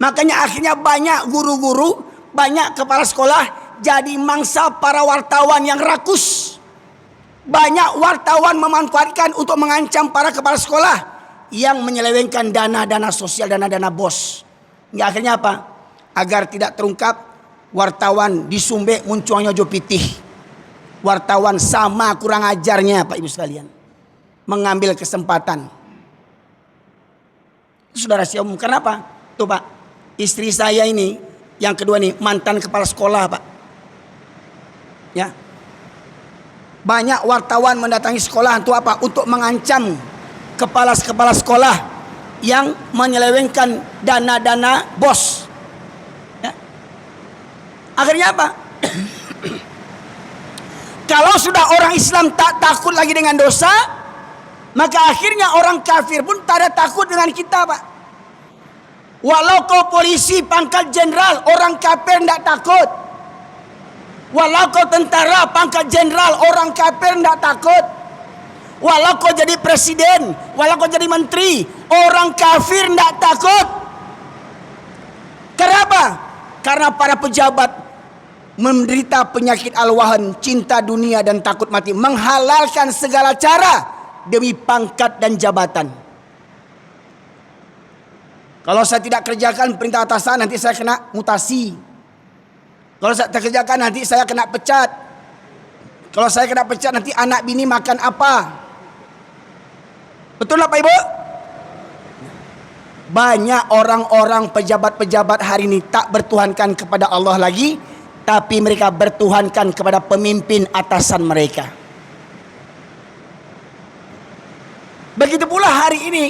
[SPEAKER 2] Makanya akhirnya banyak guru-guru, banyak kepala sekolah jadi mangsa para wartawan yang rakus. Banyak wartawan memanfaatkan untuk mengancam para kepala sekolah yang menyelewengkan dana-dana sosial, dana-dana bos. Hingga akhirnya apa? Agar tidak terungkap, wartawan di Sumbe munculnya Jo Pitih. Wartawan sama kurang ajarnya Pak Ibu sekalian. Mengambil kesempatan. Saudara saya umum, kenapa? Tuh Pak, istri saya ini, yang kedua nih, mantan kepala sekolah Pak. Ya. Banyak wartawan mendatangi sekolah untuk apa? Untuk mengancam kepala-kepala sekolah yang menyelewengkan dana-dana bos. Ya. Akhirnya apa? Kalau sudah orang Islam tak takut lagi dengan dosa, maka akhirnya orang kafir pun tak ada takut dengan kita Pak. Walau kau polisi pangkat jenderal, orang kafir tidak takut. Walau kau tentara pangkat jenderal, orang kafir tidak takut. Walau kau jadi presiden, walau kau jadi menteri, orang kafir tidak takut. Kenapa? Karena para pejabat menderita penyakit al-wahan, cinta dunia dan takut mati, menghalalkan segala cara demi pangkat dan jabatan. Kalau saya tidak kerjakan perintah atasan, nanti saya kena mutasi. Kalau saya tak kerjakan, nanti saya kena pecat. Kalau saya kena pecat, nanti anak bini makan apa? Betul lah Pak Ibu? Banyak orang-orang pejabat-pejabat hari ini tak bertuhankan kepada Allah lagi, tapi mereka bertuhankan kepada pemimpin atasan mereka. Begitu pula hari ini.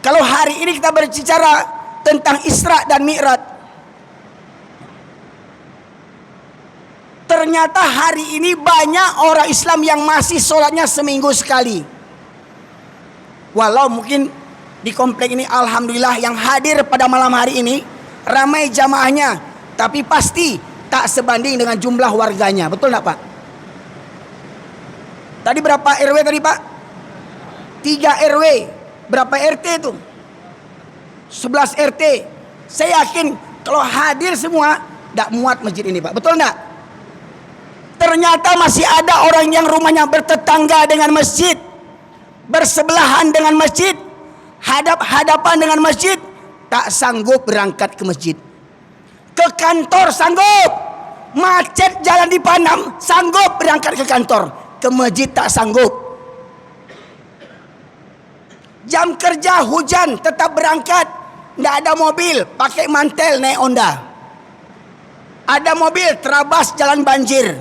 [SPEAKER 2] Kalau hari ini kita berbicara tentang Isra dan Mi'raj, ternyata hari ini banyak orang Islam yang masih sholatnya seminggu sekali. Walau mungkin di komplek ini alhamdulillah yang hadir pada malam hari ini ramai jamaahnya, tapi pasti tak sebanding dengan jumlah warganya. Betul tak Pak? Tadi berapa RW tadi Pak? 3 RW. Berapa RT itu? 11 RT. Saya yakin kalau hadir semua tak muat masjid ini Pak. Betul tak? Ternyata masih ada orang yang rumahnya bertetangga dengan masjid, bersebelahan dengan masjid, hadap-hadapan dengan masjid, tak sanggup berangkat ke masjid. Ke kantor sanggup, macet jalan di Panam sanggup berangkat ke kantor, ke masjid tak sanggup. Jam kerja hujan tetap berangkat, tidak ada mobil, pakai mantel naik Honda. Ada mobil terabas jalan banjir.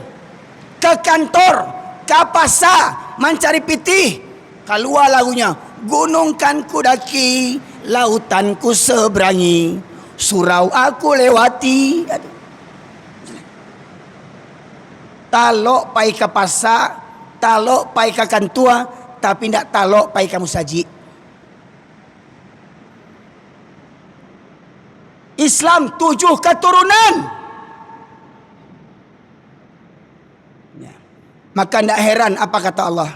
[SPEAKER 2] Ke kantor, ke pasar, mencari pitih. Keluar lagunya, gunung kan ku daki, lautan ku seberangi, surau aku lewati. Talok pai ke pasar, talok pai ke kantua, tapi tidak talok pai ke musajid. Islam 7 keturunan. Ya. Maka tidak heran apa kata Allah.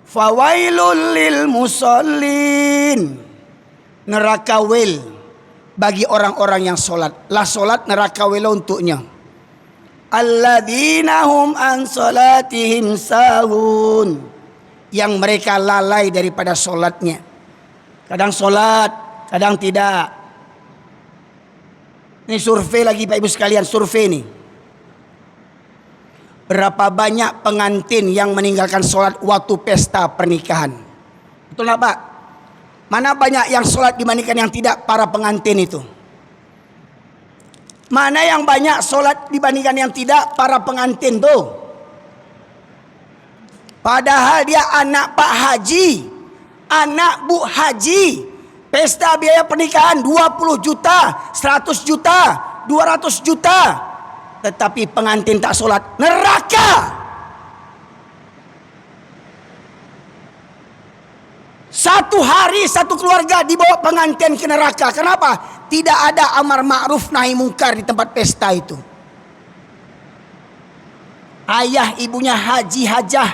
[SPEAKER 2] Fawailul lil musallin. Neraka wil bagi orang-orang yang solat. Lah solat neraka wil untuknya. Alladzina hum an salatihim sahun. Yang mereka lalai daripada solatnya. Kadang solat, kadang tidak. Ini survei lagi Pak Ibu sekalian, survei ini. Berapa banyak pengantin yang meninggalkan sholat waktu pesta pernikahan? Betul tak Pak? Mana banyak yang sholat dibandingkan yang tidak para pengantin itu? Mana yang banyak sholat dibandingkan yang tidak para pengantin tuh? Padahal dia anak Pak Haji, anak Bu Haji. Pesta biaya pernikahan 20 juta, 100 juta, 200 juta. Tetapi pengantin tak sholat, neraka. Satu hari satu keluarga dibawa pengantin ke neraka. Kenapa? Tidak ada amar ma'ruf nahi mungkar di tempat pesta itu. Ayah ibunya haji hajah,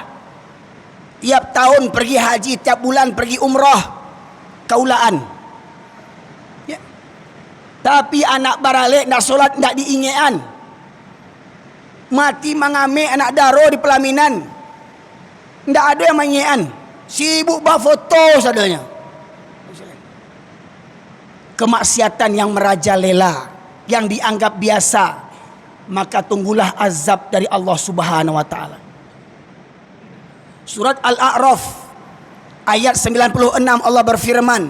[SPEAKER 2] tiap tahun pergi haji, tiap bulan pergi umroh, kaulaan. Ya. Tapi anak baralik nak solat nak diingean. Mati mangame anak daro di pelaminan. Ndak ada yang mengingean. Sibuk bah foto sadanya. Kemaksiatan yang merajalela, yang dianggap biasa, maka tunggulah azab dari Allah Subhanahu wa taala. Surat Al-A'raf ayat 96 Allah berfirman,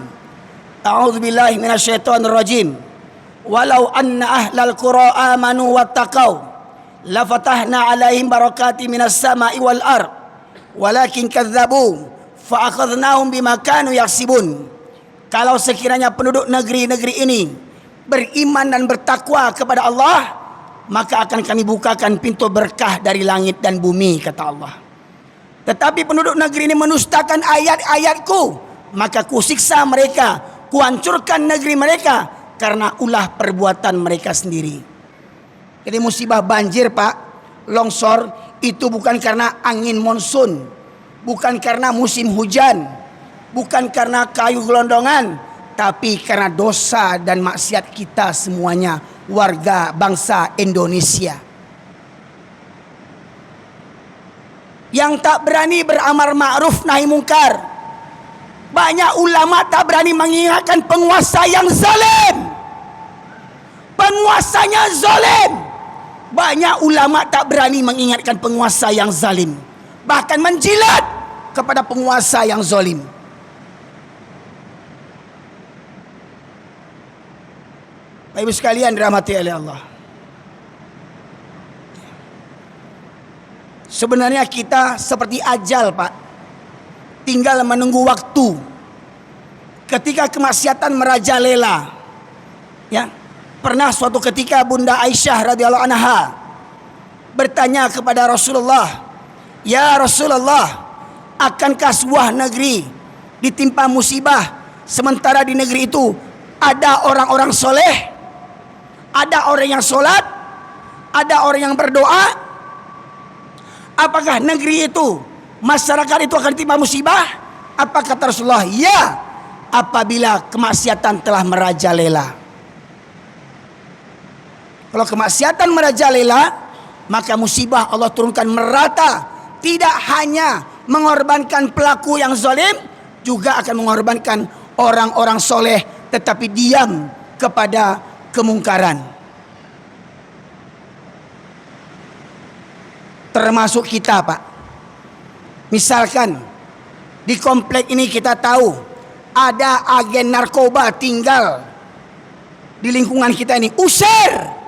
[SPEAKER 2] A'udzubillahi minasyaitonirrajim. Walau anna ahlal qura amanu wattaqau lafatahna 'alaihim barakatim minas sama'i wal ard walakin kadzdzabu fa akhadnahum bima kanu yaksibun. Kalau sekiranya penduduk negeri-negeri ini beriman dan bertakwa kepada Allah, maka akan kami bukakan pintu berkah dari langit dan bumi, kata Allah. Tetapi penduduk negeri ini menustakan ayat-ayatku, maka kusiksa mereka, kuhancurkan negeri mereka karena ulah perbuatan mereka sendiri. Jadi musibah banjir Pak, longsor itu bukan karena angin monsun, bukan karena musim hujan, bukan karena kayu gelondongan, tapi karena dosa dan maksiat kita semuanya, warga bangsa Indonesia. Yang tak berani beramar ma'ruf nahi mungkar. Banyak ulama tak berani mengingatkan penguasa yang zalim. Penguasanya zalim. Banyak ulama tak berani mengingatkan penguasa yang zalim. Bahkan menjilat kepada penguasa yang zalim. Bapak Ibu sekalian dirahmati oleh Allah. Sebenarnya kita seperti ajal, Pak. Tinggal menunggu waktu. Ketika kemaksiatan merajalela. Ya. Pernah suatu ketika Bunda Aisyah radhiyallahu anha bertanya kepada Rasulullah, "Ya Rasulullah, akankah sebuah negeri ditimpa musibah sementara di negeri itu ada orang-orang soleh, ada orang yang sholat, ada orang yang berdoa? Apakah negeri itu, masyarakat itu akan ditimpa musibah?" Apa kata Rasulullah? "Ya, apabila kemaksiatan telah merajalela." Kalau kemaksiatan merajalela, maka musibah Allah turunkan merata. Tidak hanya mengorbankan pelaku yang zalim, juga akan mengorbankan orang-orang soleh tetapi diam kepada kemungkaran. Termasuk kita, Pak. Misalkan di komplek ini kita tahu ada agen narkoba tinggal di lingkungan kita ini, usir.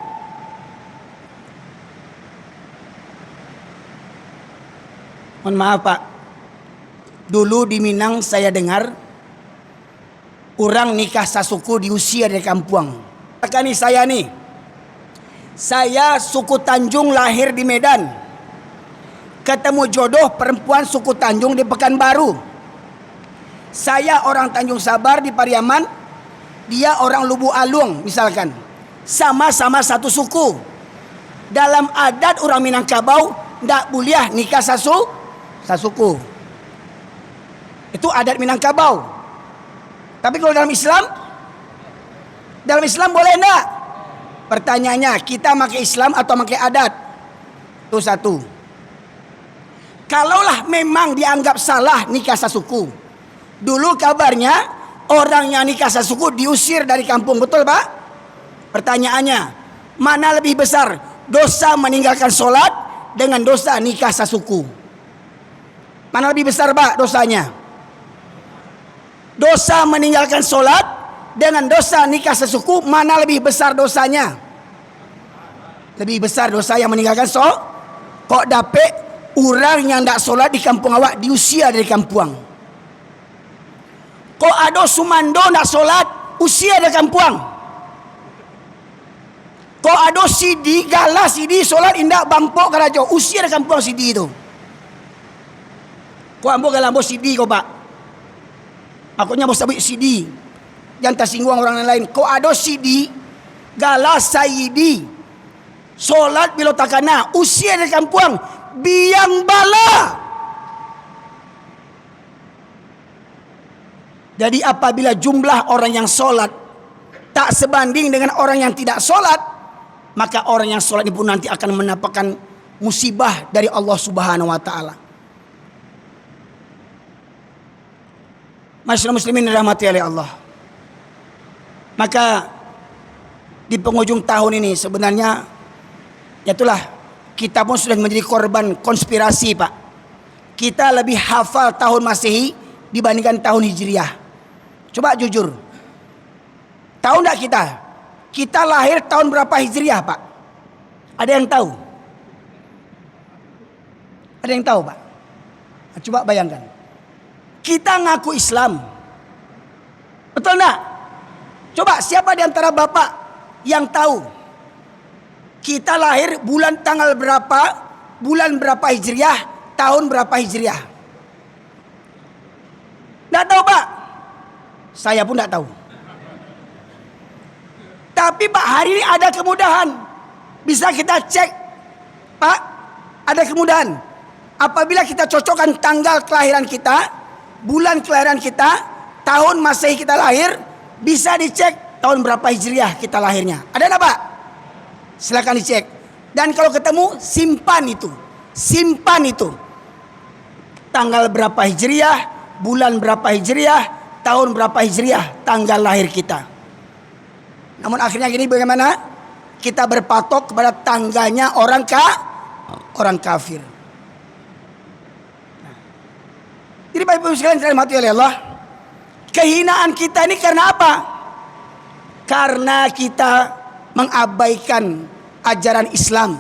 [SPEAKER 2] Mohon maaf, Pak. Dulu di Minang saya dengar orang nikah sasuku diusir dari kampung. Maka nih saya suku Tanjung, lahir di Medan. Ketemu jodoh perempuan suku Tanjung di Pekanbaru. Saya orang Tanjung Sabar di Pariaman, dia orang Lubu Alung misalkan. Sama-sama satu suku. Dalam adat orang Minangkabau tidak boleh nikah sasuku. Itu adat Minangkabau. Tapi kalau dalam Islam boleh enggak? Pertanyaannya, kita pakai Islam atau pakai adat? Itu satu. Kalaulah memang dianggap salah nikah sasuku, dulu kabarnya orang yang nikah sasuku diusir dari kampung, betul Pak? Pertanyaannya, mana lebih besar, dosa meninggalkan sholat dengan dosa nikah sasuku? Mana lebih besar, Pak, dosanya? Dosa meninggalkan sholat dengan dosa nikah sesuku, mana lebih besar dosanya? Lebih besar dosa yang meninggalkan sholat. Kok dapet orang yang tidak sholat di kampung awak diusir dari kampung? Kok ada Sumando tidak sholat, usir dari kampung? Kok ada Sidi, galas Sidi sholat indak bampok karajo, usir dari kampung Sidi itu. Kok ambo galambo Sidi kok, Pak? Akunya mau sabit Sidi, jangan tersinggung orang lain. Kok ada Sidi, galas Sayyidi, sholat bila takana, usir dari kampung, biang bala. Jadi apabila jumlah orang yang sholat tak sebanding dengan orang yang tidak sholat, maka orang yang sholat itu nanti akan mendapatkan musibah dari Allah Subhanahu wa Ta'ala. Masyarakat muslimin dirahmati oleh Allah. Maka di penghujung tahun ini sebenarnya itulah kita pun sudah menjadi korban konspirasi, Pak. Kita lebih hafal tahun Masehi dibandingkan tahun Hijriah. Coba jujur. Tahu enggak kita? Kita lahir tahun berapa Hijriah, Pak? Ada yang tahu? Ada yang tahu, Pak? Coba bayangkan. Kita ngaku Islam. Betul enggak? Coba siapa di antara Bapak yang tahu kita lahir bulan tanggal berapa, bulan berapa Hijriah, tahun berapa Hijriah? Enggak tahu, Pak? Saya pun enggak tahu. Tapi Pak, hari ini ada kemudahan. Bisa kita cek, Pak, ada kemudahan. Apabila kita cocokkan tanggal kelahiran kita, bulan kelahiran kita, tahun Masehi kita lahir, bisa dicek tahun berapa Hijriah kita lahirnya. Ada enggak, Pak? Silakan dicek. Dan kalau ketemu, simpan itu. Simpan itu. Tanggal berapa Hijriah, bulan berapa Hijriah, tahun berapa Hijriah, tanggal lahir kita. Namun akhirnya gini, bagaimana? Kita berpatok kepada tanggalnya orang kafir. Jadi Bapak Ibu sekalian dirahmati oleh Allah, kehinaan kita ini karena apa? Karena kita mengabaikan ajaran Islam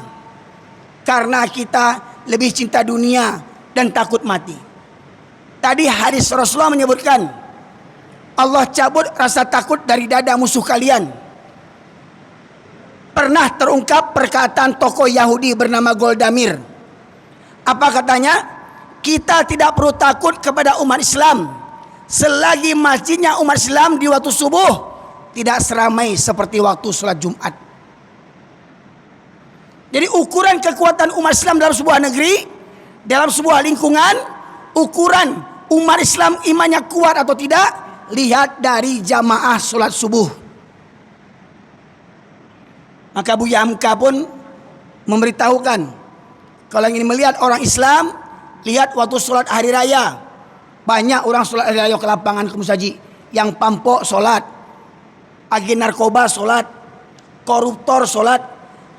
[SPEAKER 2] karena kita lebih cinta dunia dan takut mati. Tadi hadis Rasulullah menyebutkan, Allah cabut rasa takut dari dada musuh kalian. Pernah terungkap perkataan tokoh Yahudi bernama Goldamir. Apa katanya? Kita tidak perlu takut kepada umat Islam selagi masjidnya umat Islam di waktu subuh tidak seramai seperti waktu sholat Jumat. Jadi ukuran kekuatan umat Islam dalam sebuah negeri, dalam sebuah lingkungan, ukuran umat Islam imannya kuat atau tidak, lihat dari jamaah sholat subuh. Maka Buya Hamka pun memberitahukan, kalau ingin melihat orang Islam, lihat waktu sholat hari raya. Banyak orang sholat hari raya ke lapangan, ke musaji. Yang pampok sholat, agen narkoba sholat, koruptor sholat,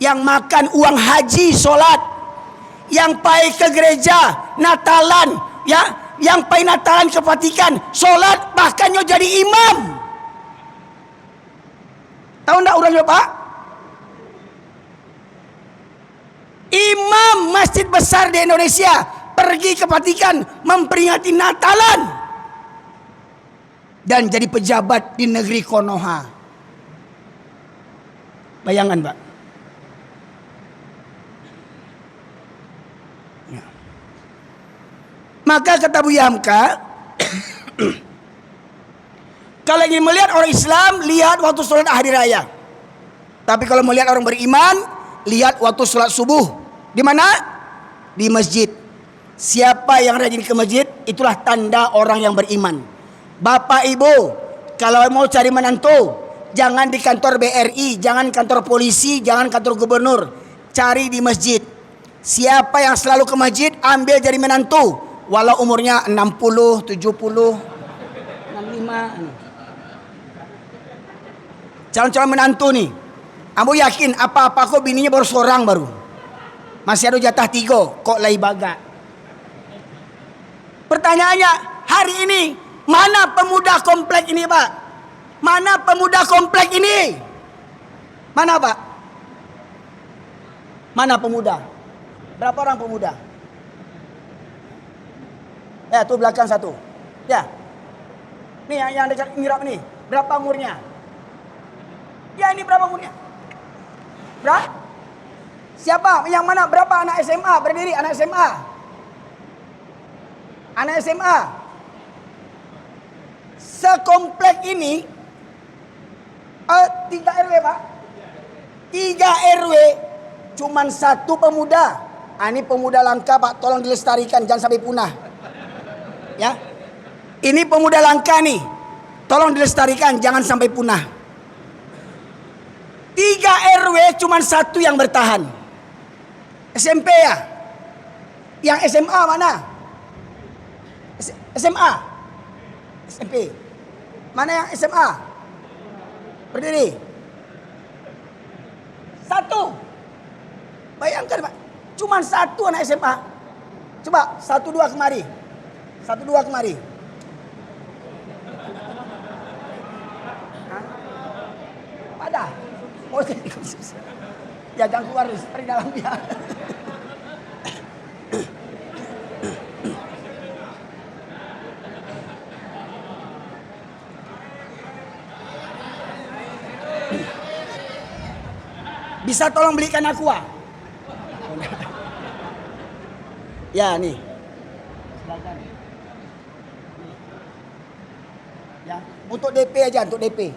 [SPEAKER 2] yang makan uang haji sholat, yang pai ke gereja Natalan, ya, yang pai Natalan ke Vatikan sholat, bahkan nyo jadi imam. Tahu ndak orangnya Pak? Imam masjid besar di Indonesia pergi ke Vatikan memperingati Natalan dan jadi pejabat di negeri Konoha. Bayangan Pak. Ya. Maka kata Buya Hamka, kalau ingin melihat orang Islam, lihat waktu sholat hari raya. Tapi kalau melihat orang beriman, lihat waktu sholat subuh. Di mana? Di masjid. Siapa yang rajin ke masjid, itulah tanda orang yang beriman. Bapak Ibu, kalau mau cari menantu, jangan di kantor BRI, jangan kantor polisi, jangan kantor gubernur. Cari di masjid. Siapa yang selalu ke masjid, ambil jadi menantu. Walau umurnya 60, 70, 65. Calon-calon menantu nih. Ambo yakin apa-apa kok bininya baru seorang baru. Masih ada jatah 3, kok lai baga. Pertanyaannya, hari ini mana pemuda komplek ini Pak? Mana pemuda komplek ini? Mana Pak? Mana pemuda? Berapa orang pemuda? Ya tuh belakang satu. Ya. Nih yang dekat mirap nih. Berapa umurnya? Ya ini berapa umurnya? Berapa? Siapa? Yang mana? Berapa anak SMA? Berdiri anak SMA. Anak SMA. Sekomplek ini 3 RW Pak. 3 RW cuman 1 pemuda. Ini pemuda langka Pak, tolong dilestarikan jangan sampai punah. Ya. Ini pemuda langka nih. Tolong dilestarikan jangan sampai punah. 3 RW cuman 1 yang bertahan. SMP ya? Yang SMA mana? SMA? SMP. Mana yang SMA? Berdiri. 1. Bayangkan Pak, cuma 1 anak SMA. Coba 1 2 kemari. 1 2 kemari. Ada. Oh, ya jangan keluar dari dalam dia. Bisa tolong belikan aqua? Ya nih. Silakan. Ya, untuk DP aja, untuk DP.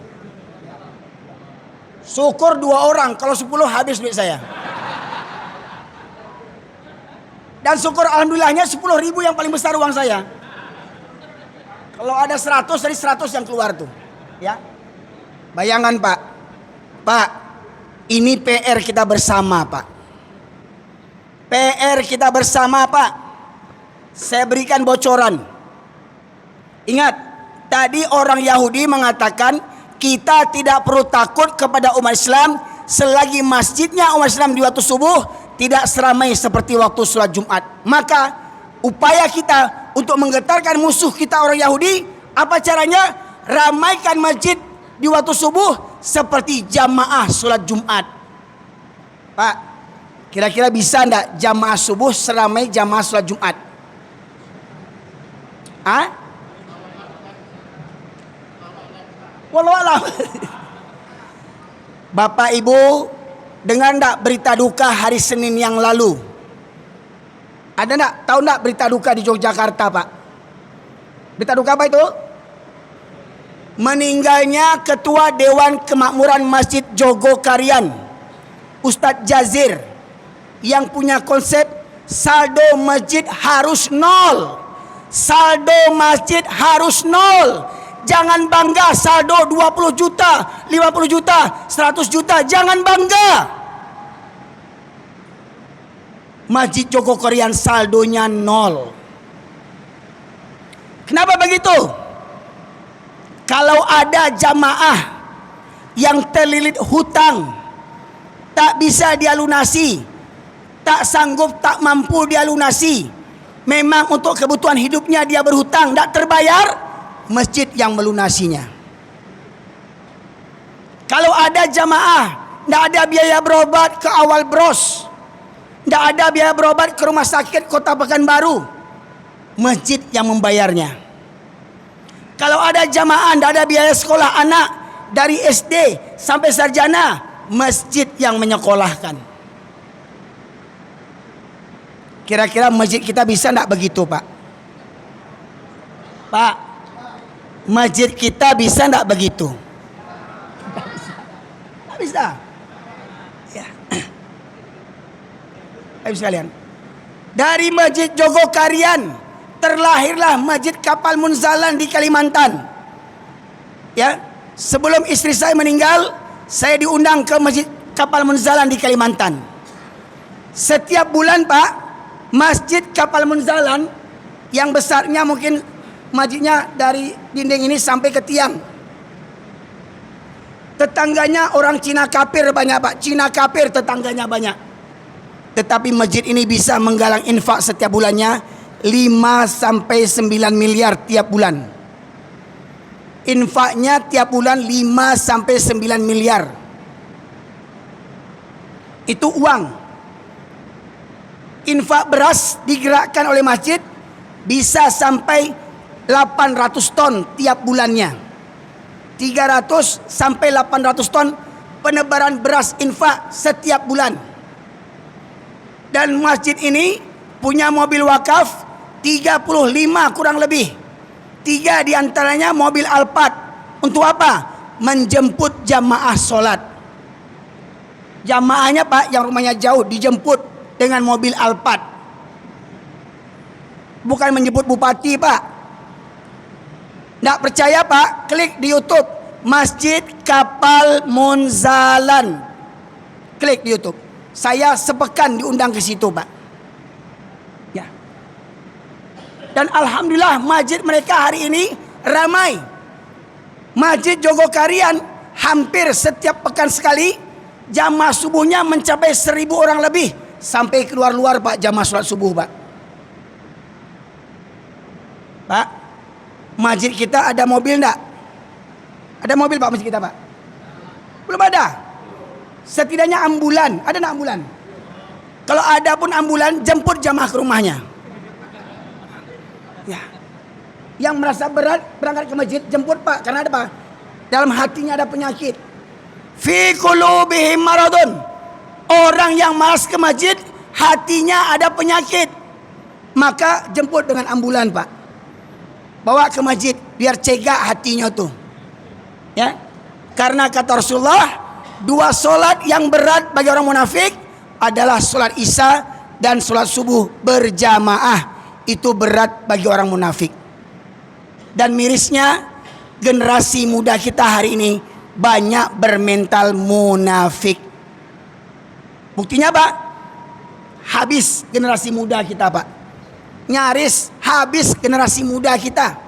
[SPEAKER 2] Syukur 2 orang, kalau 10 habis duit saya. Dan syukur alhamdulillahnya 10.000 yang paling besar uang saya. Kalau ada 100 dari 100 yang keluar tuh. Ya. Bayangan Pak. Pak, ini PR kita bersama Pak. PR kita bersama Pak. Saya berikan bocoran. Ingat, tadi orang Yahudi mengatakan kita tidak perlu takut kepada umat Islam selagi masjidnya umat Islam di waktu subuh tidak seramai seperti waktu sholat Jumat. Maka upaya kita untuk menggetarkan musuh kita orang Yahudi, apa caranya? Ramaikan masjid di waktu subuh seperti jamaah sholat Jumat. Pak, kira-kira bisa enggak jamaah subuh seramai jamaah sholat Jumat? Hah? Wallahualam. Bapak Ibu, dengar enggak berita duka hari Senin yang lalu? Ada enggak? Tahu enggak berita duka di Yogyakarta, Pak? Berita duka apa itu? Meninggalnya Ketua Dewan Kemakmuran Masjid Jogokarian, Ustadz Jazir, yang punya konsep saldo masjid harus nol. Saldo masjid harus nol. Jangan bangga saldo 20 juta, 50 juta, 100 juta. Jangan bangga. Masjid Jogokarian saldonya nol. Kenapa begitu? Kalau ada jamaah yang terlilit hutang, tak bisa dia lunasi, tak sanggup, tak mampu dia lunasi, memang untuk kebutuhan hidupnya dia berhutang, tak terbayar, masjid yang melunasinya. Kalau ada jamaah, tak ada biaya berobat ke Awal Bros, tak ada biaya berobat ke rumah sakit Kota Pekanbaru, masjid yang membayarnya. Kalau ada jamaah, tidak ada biaya sekolah anak dari SD sampai sarjana, masjid yang menyekolahkan. Kira-kira masjid kita bisa tidak begitu, Pak? Pak, masjid kita bisa tidak begitu? Tidak bisa. Ya. Ayo sekalian. Dari Masjid Jogokarian terlahirlah Masjid Kapal Munzalan di Kalimantan. Ya, sebelum istri saya meninggal, saya diundang ke Masjid Kapal Munzalan di Kalimantan. Setiap bulan, Pak, Masjid Kapal Munzalan yang besarnya mungkin masjidnya dari dinding ini sampai ke tiang. Tetangganya orang Cina kafir banyak, Pak. Cina kafir tetangganya banyak. Tetapi masjid ini bisa menggalang infak setiap bulannya 5 sampai 9 miliar tiap bulan. Infaknya tiap bulan 5 sampai 9 miliar. Itu uang. Infak beras digerakkan oleh masjid bisa sampai 800 ton tiap bulannya. 300 sampai 800 ton penebaran beras infak setiap bulan. Dan masjid ini punya mobil wakaf 35 kurang lebih. 3 diantaranya mobil Alphard. Untuk apa? Menjemput jamaah sholat. Jamaahnya, Pak, yang rumahnya jauh dijemput dengan mobil Alphard. Bukan menjemput bupati, Pak. Tidak percaya, Pak? Klik di YouTube Masjid Kapal Munzalan. Klik di YouTube. Saya sepekan diundang ke situ, Pak. Ya. Dan alhamdulillah masjid mereka hari ini ramai. Masjid Jogokarian hampir setiap pekan sekali jamaah subuhnya mencapai 1.000 orang lebih. Sampai keluar-luar, Pak, jamaah sholat subuh, Pak. Pak, masjid kita ada mobil enggak? Ada mobil, Pak, masjid kita, Pak? Belum ada. Setidaknya ambulan. Ada enggak ambulan? Kalau ada pun ambulan, jemput jamaah ke rumahnya. Ya. Yang merasa berat berangkat ke masjid, jemput, Pak. Karena ada apa? Dalam hatinya ada penyakit. Fi qulubihim maradun. Orang yang malas ke masjid, hatinya ada penyakit. Maka jemput dengan ambulan, Pak. Bawa ke masjid biar cegah hatinya tuh. Ya. Karena kata Rasulullah, 2 solat yang berat bagi orang munafik adalah solat Isya dan solat subuh berjamaah. Itu berat bagi orang munafik. Dan mirisnya generasi muda kita hari ini banyak bermental munafik. Buktinya, Pak, habis generasi muda kita, Pak. Nyaris habis generasi muda kita.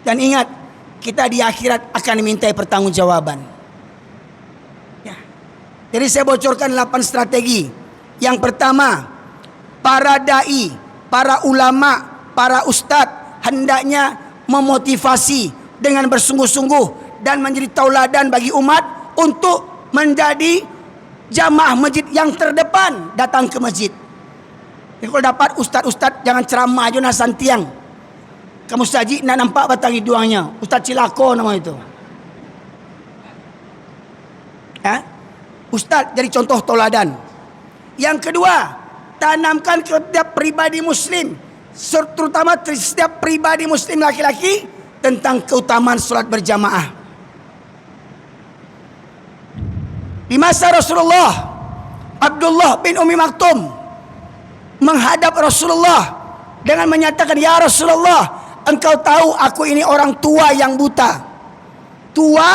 [SPEAKER 2] Dan ingat, kita di akhirat akan dimintai pertanggungjawaban. Ya. Jadi saya bocorkan 8 strategi. Yang pertama, para dai, para ulama, para ustadz hendaknya memotivasi dengan bersungguh-sungguh dan menjadi tauladan bagi umat untuk menjadi jamaah masjid yang terdepan datang ke masjid. Jadi kalau dapat ustaz-ustaz jangan ceramah aja nak santiang. Kamu saji nak nampak batang hidungnya. Ustaz Cilako nama itu. Ya? Ustaz jadi contoh tauladan. Yang kedua, tanamkan ke setiap pribadi muslim, terutama setiap pribadi muslim laki-laki, tentang keutamaan solat berjamaah. Di masa Rasulullah, Abdullah bin Umi Maktum menghadap Rasulullah dengan menyatakan, "Ya Rasulullah, engkau tahu aku ini orang tua yang buta. Tua,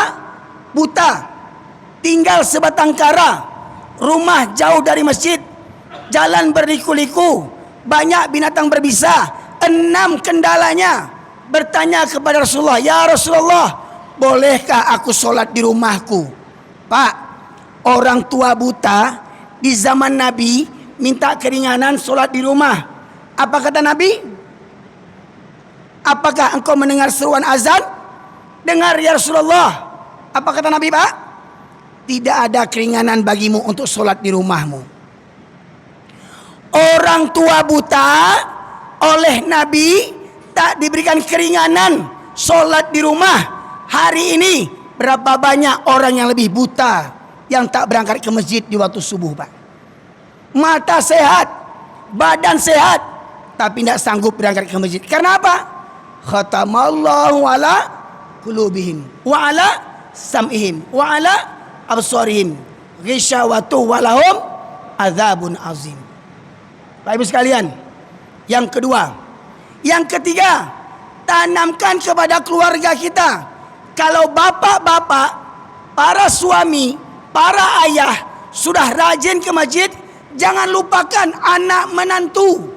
[SPEAKER 2] buta, tinggal sebatang kara, rumah jauh dari masjid, jalan berliku-liku, banyak binatang berbisa, 6 kendalanya." Bertanya kepada Rasulullah, "Ya Rasulullah, bolehkah aku solat di rumahku?" Pak, orang tua buta di zaman Nabi minta keringanan solat di rumah. Apa kata Nabi? Apakah engkau mendengar seruan azan? Dengar ya Rasulullah. Apa kata Nabi, Pak? Tidak ada keringanan bagimu untuk solat di rumahmu. Orang tua buta oleh Nabi tak diberikan keringanan solat di rumah. Hari ini berapa banyak orang yang lebih buta yang tak berangkat ke masjid di waktu subuh, Pak. Mata sehat, badan sehat, tapi tidak sanggup berangkat ke masjid. Karena apa? Khatamallahu ala qulubihim wa ala sam'ihim wa ala absarihim ghisyawatu walahum azabun azim. Bapak Ibu sekalian, yang kedua. Yang ketiga, tanamkan kepada keluarga kita. Kalau bapak-bapak, para suami, para ayah sudah rajin ke masjid, jangan lupakan anak menantu.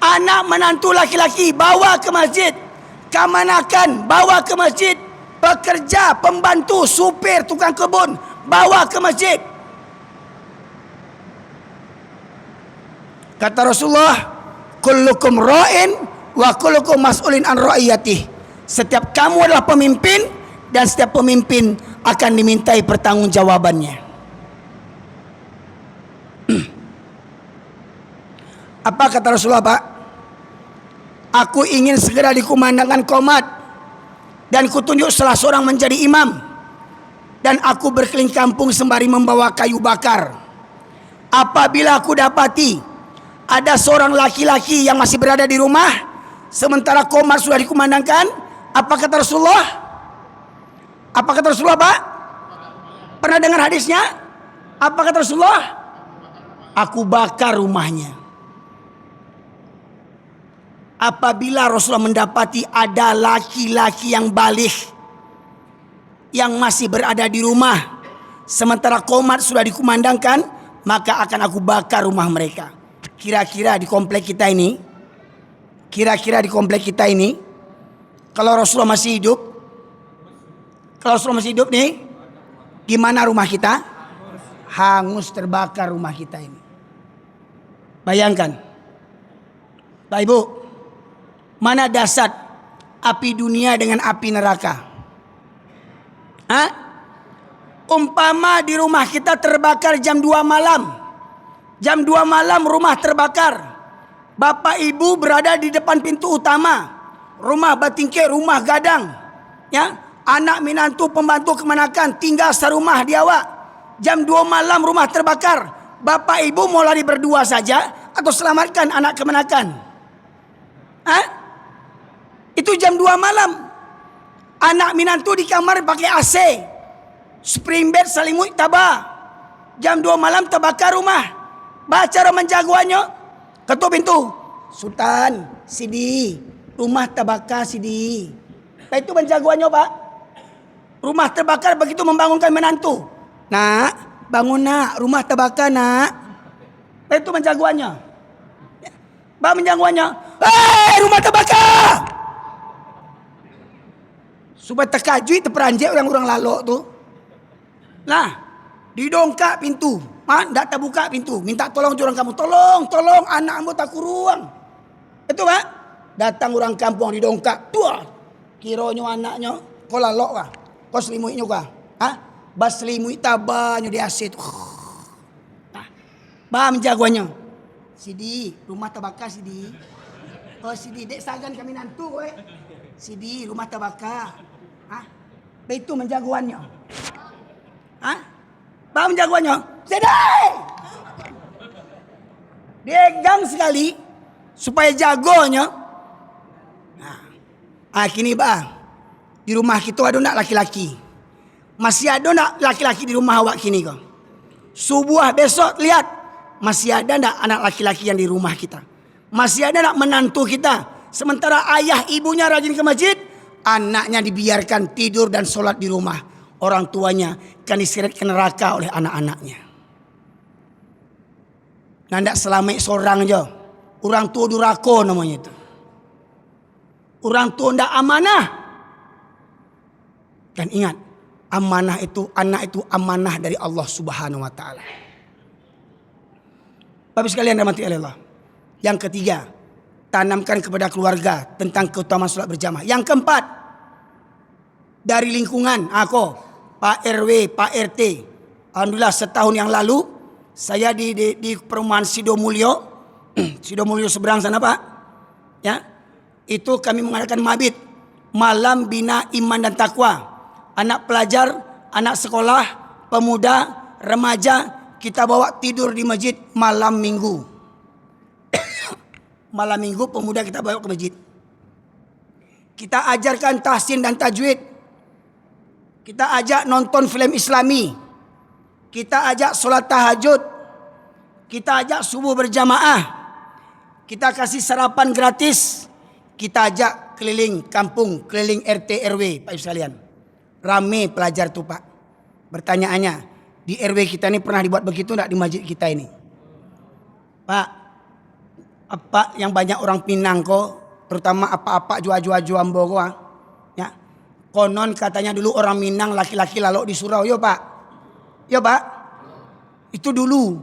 [SPEAKER 2] Anak menantu laki-laki bawa ke masjid. Kamanakan bawa ke masjid. Pekerja, pembantu, supir, tukang kebun bawa ke masjid. Kata Rasulullah, kullukum ra'in wa kullukum mas'ulin an ra'iyatih. Setiap kamu adalah pemimpin dan setiap pemimpin akan dimintai pertanggungjawabannya. Apa kata Rasulullah, Pak? Aku ingin segera dikumandangkan qomat dan kutunjuk salah seorang menjadi imam, dan aku berkeliling kampung sembari membawa kayu bakar. Apabila aku dapati ada seorang laki-laki yang masih berada di rumah sementara qomat sudah dikumandangkan, apa kata Rasulullah? Apa kata Rasulullah, Pak? Pernah dengar hadisnya? Apa kata Rasulullah? Aku bakar rumahnya. Apabila Rasulullah mendapati ada laki-laki yang baligh yang masih berada di rumah sementara qomat sudah dikumandangkan, maka akan aku bakar rumah mereka. Kira-kira di komplek kita ini, kalau Rasulullah masih hidup, nih, gimana rumah kita? Hangus, terbakar rumah kita ini. Bayangkan, Pak Ibu, mana dasar api dunia dengan api neraka? Hah? Umpama di rumah kita terbakar jam 2 malam. Jam 2 malam rumah terbakar. Bapak ibu berada di depan pintu utama. Rumah batingke, rumah gadang. Ya, anak menantu pembantu kemanakan, tinggal serumah di awak. Jam 2 malam rumah terbakar. Bapak ibu mau lari berdua saja atau selamatkan anak kemanakan? Hah? Itu jam 2 malam. Anak menantu di kamar pakai AC. Spring bed selimut tabah. Jam 2 malam terbakar rumah. Baca roman jagoannya, ketuk pintu. Sultan, Sidi, rumah terbakar Sidi. Nah, itu penjagoannya, Pak. Rumah terbakar begitu membangunkan menantu. Nak, bangun nak, rumah terbakar nak. Nah, itu penjagoannya. Pak menjagoannya, rumah terbakar. Supaya terkajui, terperanjak orang-orang lalok tu. Nah, didongkak pintu. Tidak terbuka pintu. Minta tolong orang kamu. Tolong anak ambo tak ruang. Itu, Pak. Datang orang kampung didongkak. Tuah. Kironyo anaknya kau lalok kah? Kau selimuitnya kah? Hah? Bas selimuit tabanyo di asit. Bah menjagoannya. Sidi, rumah tabaka Sidi. Oh Sidi, dek sagan kami nantu kowe. Sidi, rumah tabaka. Hah? Itu menjagoannya. Hah? Bah menjagoannya. Sidi! Degang sekali supaya jagonya. Kini bah, di rumah kita ada nak laki-laki. Masih ada nak laki-laki di rumah awak kini kau? Subuh besok lihat, masih ada nak anak laki-laki yang di rumah kita? Masih ada nak menantu kita? Sementara ayah ibunya rajin ke masjid, anaknya dibiarkan tidur dan sholat di rumah. Orang tuanya kan diseret ke neraka oleh anak-anaknya. Nanda selama seorang aja. Orang tua durako namanya itu. Orang tua ndak amanah. Dan ingat, amanah itu, anak itu amanah dari Allah Subhanahu wa taala. Bapak sekalian rahmati Allah. Yang ketiga, tanamkan kepada keluarga tentang keutamaan salat berjamaah. Yang keempat, dari lingkungan aku, Pak RW, Pak RT. Alhamdulillah setahun yang lalu saya di perumahan Sidomulyo, Sidomulyo seberang sana Pak. Ya. Itu kami mengadakan mabit, malam bina iman dan takwa. Anak pelajar, anak sekolah, pemuda, remaja, kita bawa tidur di masjid malam minggu. Malam minggu pemuda kita bawa ke masjid. Kita ajarkan tahsin dan tajwid. Kita ajak nonton film Islami. Kita ajak solat tahajud. Kita ajak subuh berjamaah. Kita kasih sarapan gratis. Kita ajak keliling kampung, keliling RT RW, Pak Ibu sekalian. Rame pelajar tuh Pak. Pertanyaannya, di RW kita ini pernah dibuat begitu enggak di masjid kita ini? Pak, apa yang banyak orang Pinang kok, terutama apa-apa jual-jual Ambo kok, ya. Konon katanya dulu orang Minang laki-laki lalu di surau, yo Pak. Yo Pak. Itu dulu.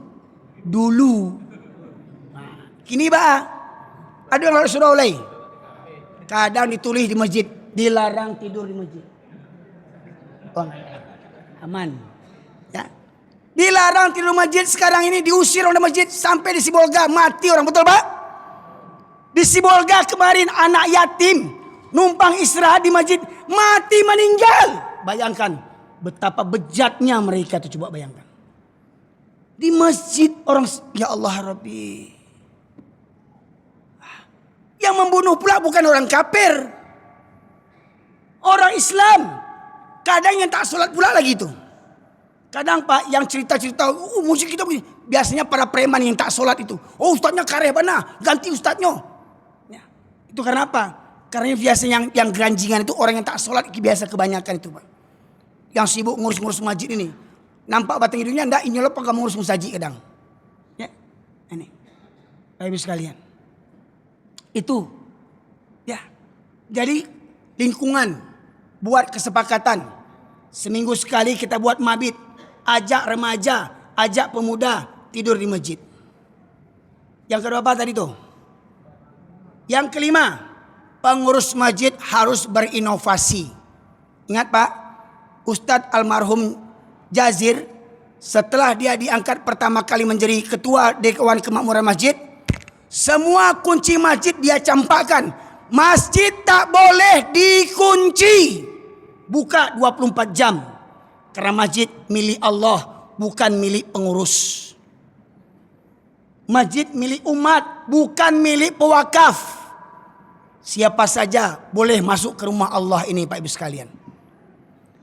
[SPEAKER 2] Kini Pak, ada yang lalu surau lain. Kadang ditulis di masjid, dilarang tidur di masjid. Oh, aman. Ya. Dilarang tidur di masjid, sekarang ini diusir orang masjid sampai di Sibolga mati orang, betul Pak? Di Sibolga kemarin anak yatim numpang istirahat di masjid mati meninggal. Bayangkan betapa bejatnya mereka itu, coba bayangkan. Di masjid orang, ya Allah Rabbi. Yang membunuh pula bukan orang kafir, orang Islam. Kadang yang tak sholat pula lagi itu. Kadang Pak yang cerita-cerita, musik kita biasanya para preman yang tak sholat itu. Oh ustadznya kareh mana, ganti ustadznya. Ya, itu karena apa? Karena biasanya yang geranjingan itu orang yang tak sholat biasa kebanyakan itu Pak. Yang sibuk ngurus-ngurus masjid ini. Nampak batang hidungnya enggak, inyolop enggak mengurus masjid kadang. Ya, ini. Bapak Ibu sekalian. Itu ya. Jadi lingkungan buat kesepakatan. Seminggu sekali kita buat mabit, ajak remaja, ajak pemuda tidur di masjid. Yang kedua apa tadi tuh? Yang kelima, pengurus masjid harus berinovasi. Ingat Pak, Ustadz almarhum Jazir setelah dia diangkat pertama kali menjadi ketua Dewan Kemakmuran Masjid, semua kunci masjid dia campakkan. Masjid tak boleh dikunci. Buka 24 jam. Karena masjid milik Allah, bukan milik pengurus. Masjid milik umat, bukan milik pewakaf. Siapa saja boleh masuk ke rumah Allah ini Pak Ibu sekalian.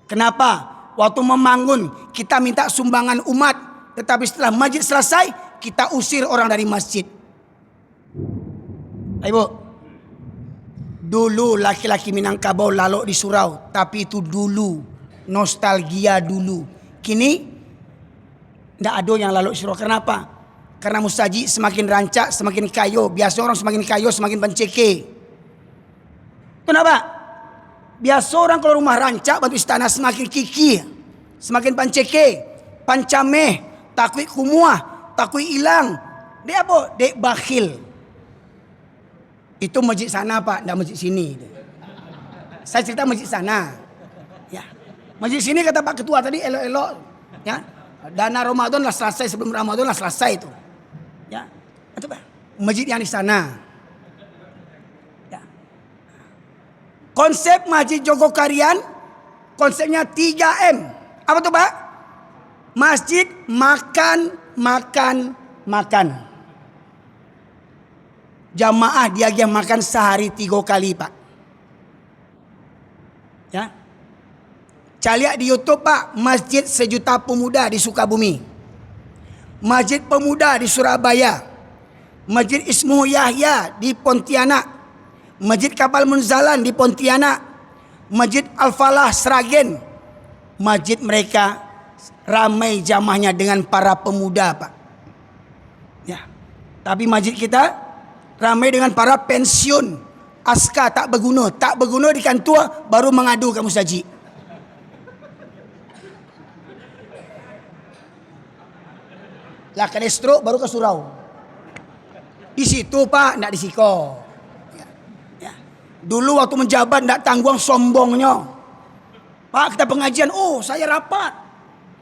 [SPEAKER 2] Kenapa? Waktu membangun kita minta sumbangan umat, tetapi setelah masjid selesai kita usir orang dari masjid. Ibu, dulu laki-laki Minangkabau lalu di surau, tapi itu dulu, nostalgia dulu. Kini tidak ada yang lalu di surau. Kenapa? Karena mustaji semakin rancak, semakin kayo. Biasa orang semakin kayo, semakin penceke. Kenapa? Biasa orang kalau rumah rancak batu istana semakin kiki, semakin panceke, pancameh, takwi kumuah, takwi ilang. Dia apa? Dek bakhil. Itu masjid sana Pak, tidak masjid sini. Saya cerita masjid sana. Ya. Masjid sini kata Pak Ketua tadi elok-elok. Ya. Dana Ramadan lah selesai, sebelum Ramadan lah selesai itu. Ya. Itu Pak. Masjid yang di sana. Ya. Konsep Masjid Jogokarian, konsepnya 3M. Apa tuh Pak? Masjid makan, makan, makan. Jamaah dia yang makan sehari 3 kali Pak. Ya. Saya lihat di YouTube Pak, Masjid Sejuta Pemuda di Sukabumi. Masjid Pemuda di Surabaya. Masjid Ismu Yahya di Pontianak. Masjid Kapal Munzalan di Pontianak. Masjid Al-Falah Sragen. Masjid mereka ramai jamaahnya dengan para pemuda Pak. Ya. Tapi masjid kita ramai dengan para pensiun. Aska tak berguna. Tak berguna di kantor baru mengadu ke Musaji. Lah kena stroke baru ke surau. Di situ Pak, enggak di siko. Ya. Ya. Dulu waktu menjabat enggak tanggung sombongnya. Pak kita pengajian, oh saya rapat.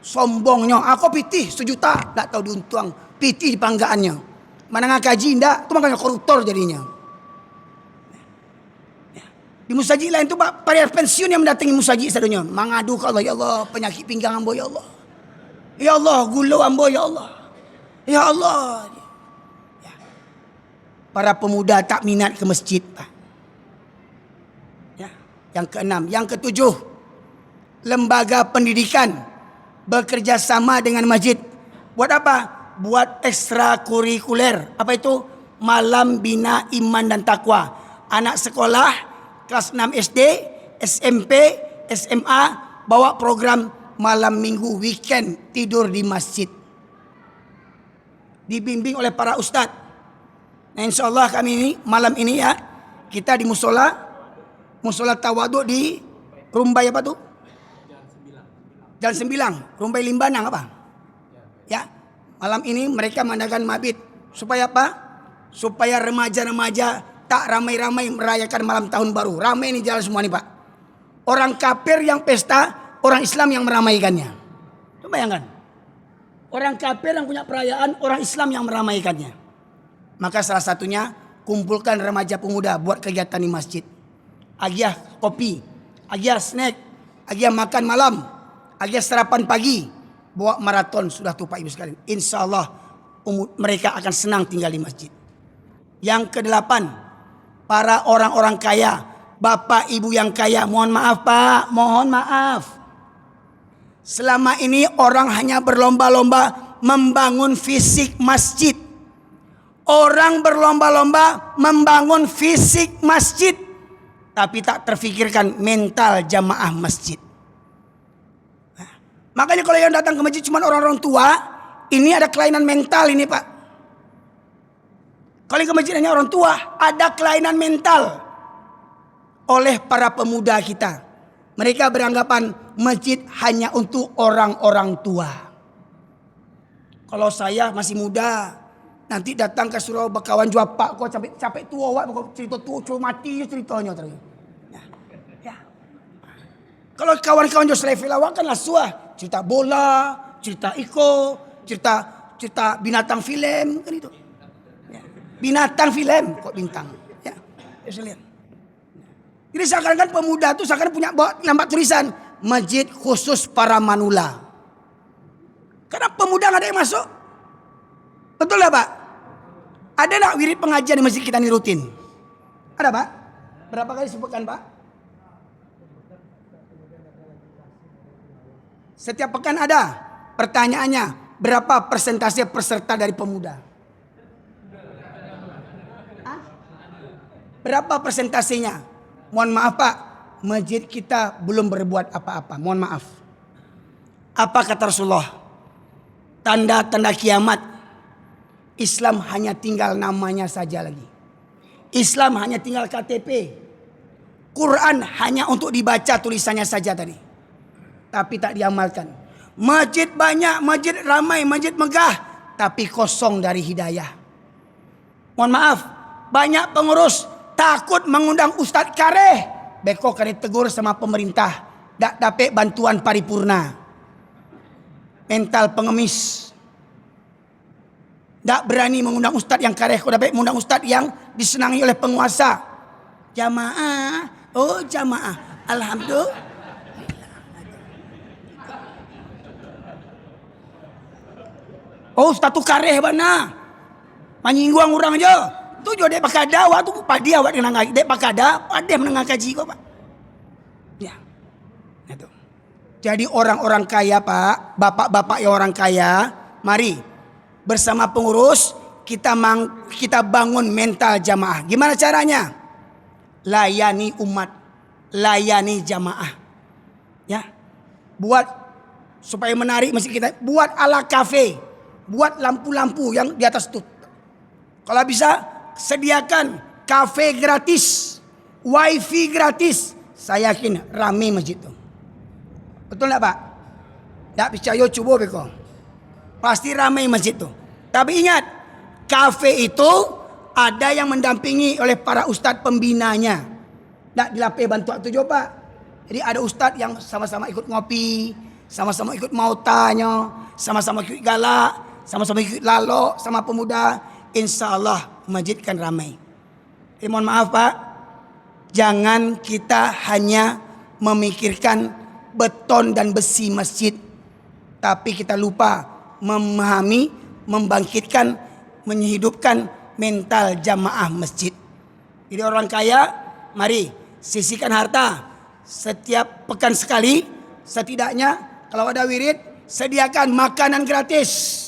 [SPEAKER 2] Sombongnya, aku pitih 1 juta, enggak tahu diuntung. Pitih di panggaannya. Mana ngakaji enggak, itu makanya koruptor jadinya. Ya. Di musajid lain tu Pak, para pensiun yang mendatangi musajid sadunya, mengadu ke Allah, ya Allah, penyakit pinggang ambo ya Allah. Ya Allah, gula ambo ya Allah. Ya Allah. Ya. Para pemuda tak minat ke masjid Pak. Ya. Yang keenam, yang ketujuh, lembaga pendidikan bekerja sama dengan masjid. Buat apa? Buat ekstrakurikuler. Apa itu? Malam Bina Iman dan Takwa. Anak sekolah kelas 6 SD, SMP, SMA bawa program malam minggu weekend tidur di masjid. Dibimbing oleh para ustadz. Nah insya Allah kami ini malam ini ya kita di musola tawaduk di Rumbai apa tuh? Jalan Sembilang, Rumbai Limbanang apa? Ya, malam ini mereka mengadakan mabit supaya apa? Supaya remaja-remaja tak ramai-ramai merayakan malam tahun baru. Ramai ini jalan semua nih Pak. Orang kafir yang pesta, orang Islam yang meramaikannya. Coba bayangkan. Orang kafir yang punya perayaan, orang Islam yang meramaikannya. Maka salah satunya kumpulkan remaja pemuda buat kegiatan di masjid. Agiah kopi, agiah snack, agiah makan malam. Agia sarapan pagi, bawa maraton sudah tuh Pak Ibu sekalian. Insya Allah mereka akan senang tinggal di masjid. Yang kedelapan, para orang-orang kaya, bapak ibu yang kaya, mohon maaf Pak, mohon maaf. Selama ini orang hanya berlomba-lomba membangun fisik masjid. Orang berlomba-lomba membangun fisik masjid, tapi tak terfikirkan mental jamaah masjid. Makanya kalau yang datang ke masjid cuma orang-orang tua, ini ada kelainan mental ini Pak. Kalau ke masjid hanya orang tua, ada kelainan mental oleh para pemuda kita. Mereka beranggapan masjid hanya untuk orang-orang tua. Kalau saya masih muda, nanti datang ke surau bakawan jua Pak, kau capek tua wak, kau cerita tua, cuma mati ceritanya terus. Ya. Kalau kawan-kawan jua selefil awak kan lah suah. Cerita bola, cerita iko, cerita binatang film kan itu. Ya. Binatang film kok bintang. Ya. Lihat. Jadi seakan-akan pemuda itu seakan punya nampak tulisan masjid khusus para manula. Karena pemuda nggak ada yang masuk. Betul lah Pak? Ada nggak wirid pengajian di masjid kita ini rutin? Ada Pak? Berapa kali sebutkan Pak? Setiap pekan ada. Pertanyaannya, berapa persentase peserta dari pemuda? Hah? Berapa persentasenya? Mohon maaf Pak, masjid kita belum berbuat apa-apa. Mohon maaf. Apa kata Rasulullah? Tanda-tanda kiamat. Islam hanya tinggal namanya saja lagi. Islam hanya tinggal KTP. Quran hanya untuk dibaca tulisannya saja tadi. Tapi tak diamalkan. Masjid banyak, masjid ramai, masjid megah, tapi kosong dari hidayah. Mohon maaf, banyak pengurus takut mengundang Ustadz Kareh beko kena tegur sama pemerintah, dak dapat bantuan paripurna. Mental pengemis. Dak berani mengundang ustaz yang kareh, kau dapat mengundang ustaz yang disenangi oleh penguasa. Jamaah, oh jamaah, alhamdulillah. Oh ustaz tu kareh bana. Menyinggung orang aja. Tu jo dek pakada waktu padi awak dengan ngaji. Dek pakada, pada menengah kaji kau Pak. Ya. Itu. Jadi orang-orang kaya Pak, bapak-bapak yang orang kaya, mari bersama pengurus kita bangun mental jamaah. Gimana caranya? Layani umat, layani jamaah. Ya. Buat supaya menarik masjid kita, buat ala kafe, buat lampu-lampu yang di atas tuh. Kalau bisa sediakan kafe gratis, wifi gratis. Saya yakin ramai masjid itu. Betul tak Pak? Tak percaya coba beko. Pasti ramai masjid itu. Tapi ingat, kafe itu ada yang mendampingi oleh para ustadz pembinanya. Tak dilapai bantuan tu juga Pak. Jadi ada ustadz yang sama-sama ikut ngopi, sama-sama ikut mautanya, sama-sama ikut galak, sama-sama ikut lalok sama pemuda. Insya Allah masjid kan ramai. Mohon maaf Pak, jangan kita hanya memikirkan beton dan besi masjid, tapi kita lupa memahami, membangkitkan, menghidupkan mental jamaah masjid. Jadi orang kaya, mari sisihkan harta setiap pekan sekali, setidaknya kalau ada wirid sediakan makanan gratis.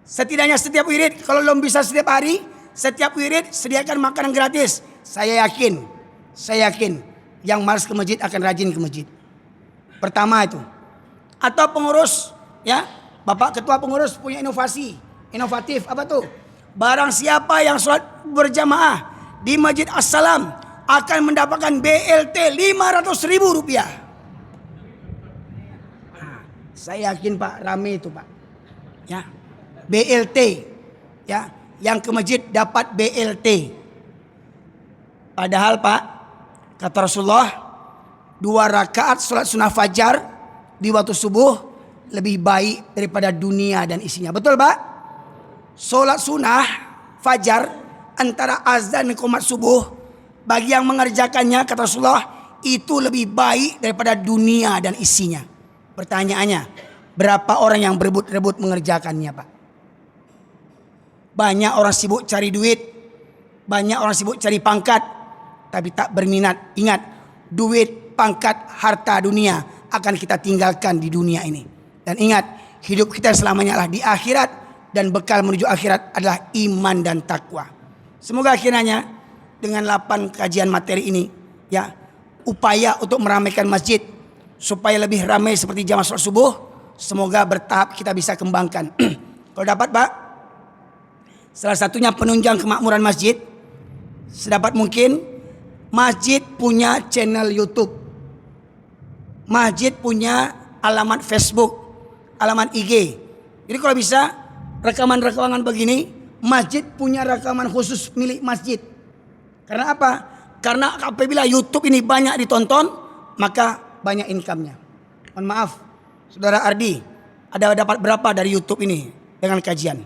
[SPEAKER 2] Setidaknya setiap wirid, kalau belum bisa setiap hari, setiap wirid sediakan makanan gratis. Saya yakin yang malas ke masjid akan rajin ke masjid. Pertama itu. Atau pengurus, ya, Bapak Ketua Pengurus punya inovatif apa tuh? Barang siapa yang sholat berjamaah di Masjid As-Salam akan mendapatkan BLT Rp500.000. Saya yakin Pak, ramai itu Pak. Ya. BLT, ya, yang ke masjid dapat BLT. Padahal Pak, kata Rasulullah, 2 rakaat sholat sunnah fajar di waktu subuh lebih baik daripada dunia dan isinya. Betul Pak? Sholat sunnah fajar antara azan dan qomat subuh, bagi yang mengerjakannya kata Rasulullah itu lebih baik daripada dunia dan isinya. Pertanyaannya, berapa orang yang berebut-rebut mengerjakannya Pak? Banyak orang sibuk cari duit, banyak orang sibuk cari pangkat, tapi tak berminat. Ingat, duit, pangkat, harta dunia akan kita tinggalkan di dunia ini. Dan ingat, hidup kita selamanya adalah di akhirat, dan bekal menuju akhirat adalah iman dan takwa. Semoga akhirnya dengan 8 kajian materi ini, ya, upaya untuk meramaikan masjid supaya lebih ramai seperti jamaah sholat subuh, semoga bertahap kita bisa kembangkan. Kalau dapat Pak, salah satunya penunjang kemakmuran masjid, sedapat mungkin masjid punya channel YouTube, masjid punya alamat Facebook, alamat IG. Jadi kalau bisa rekaman-rekaman begini, masjid punya rekaman khusus milik masjid. Karena apa? Karena apabila YouTube ini banyak ditonton, maka banyak income-nya. Mohon maaf, Saudara Ardi, ada dapat berapa dari YouTube ini dengan kajian?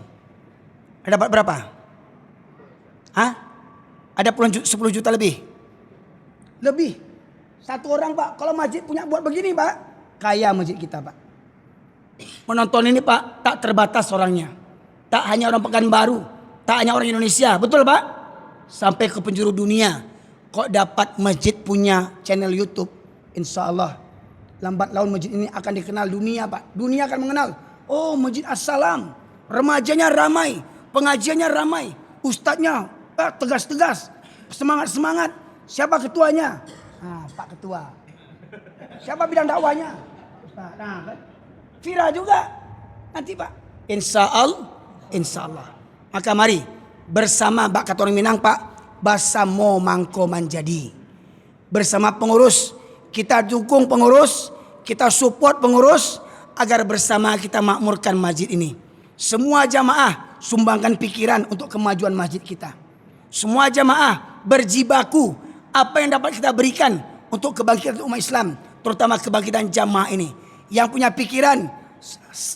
[SPEAKER 2] Ada dapat berapa? Hah? Ada 10 juta lebih? Lebih. Satu orang Pak, kalau masjid punya buat begini Pak, kaya masjid kita Pak. Menonton ini Pak, tak terbatas orangnya. Tak hanya orang Pekanbaru, tak hanya orang Indonesia, betul Pak? Sampai ke penjuru dunia. Kok dapat masjid punya channel YouTube? Insya Allah lambat laun masjid ini akan dikenal dunia Pak. Dunia akan mengenal. Oh, Masjid As-Salam, remajanya ramai, pengajiannya ramai, ustadznya tegas-tegas, semangat-semangat. Siapa ketuanya? Pak Ketua. Siapa bidang dakwahnya? Ustaz. Kan? Vira juga nanti Pak. Insya Allah. Maka mari bersama Bak kata orang Minang Pak, basamo mangko manjadi. Bersama pengurus, kita dukung pengurus, kita support pengurus agar bersama kita makmurkan masjid ini. Semua jamaah sumbangkan pikiran untuk kemajuan masjid kita. Semua jamaah berjibaku Apa yang dapat kita berikan untuk kebangkitan umat Islam, terutama kebangkitan jamaah ini. Yang punya pikiran,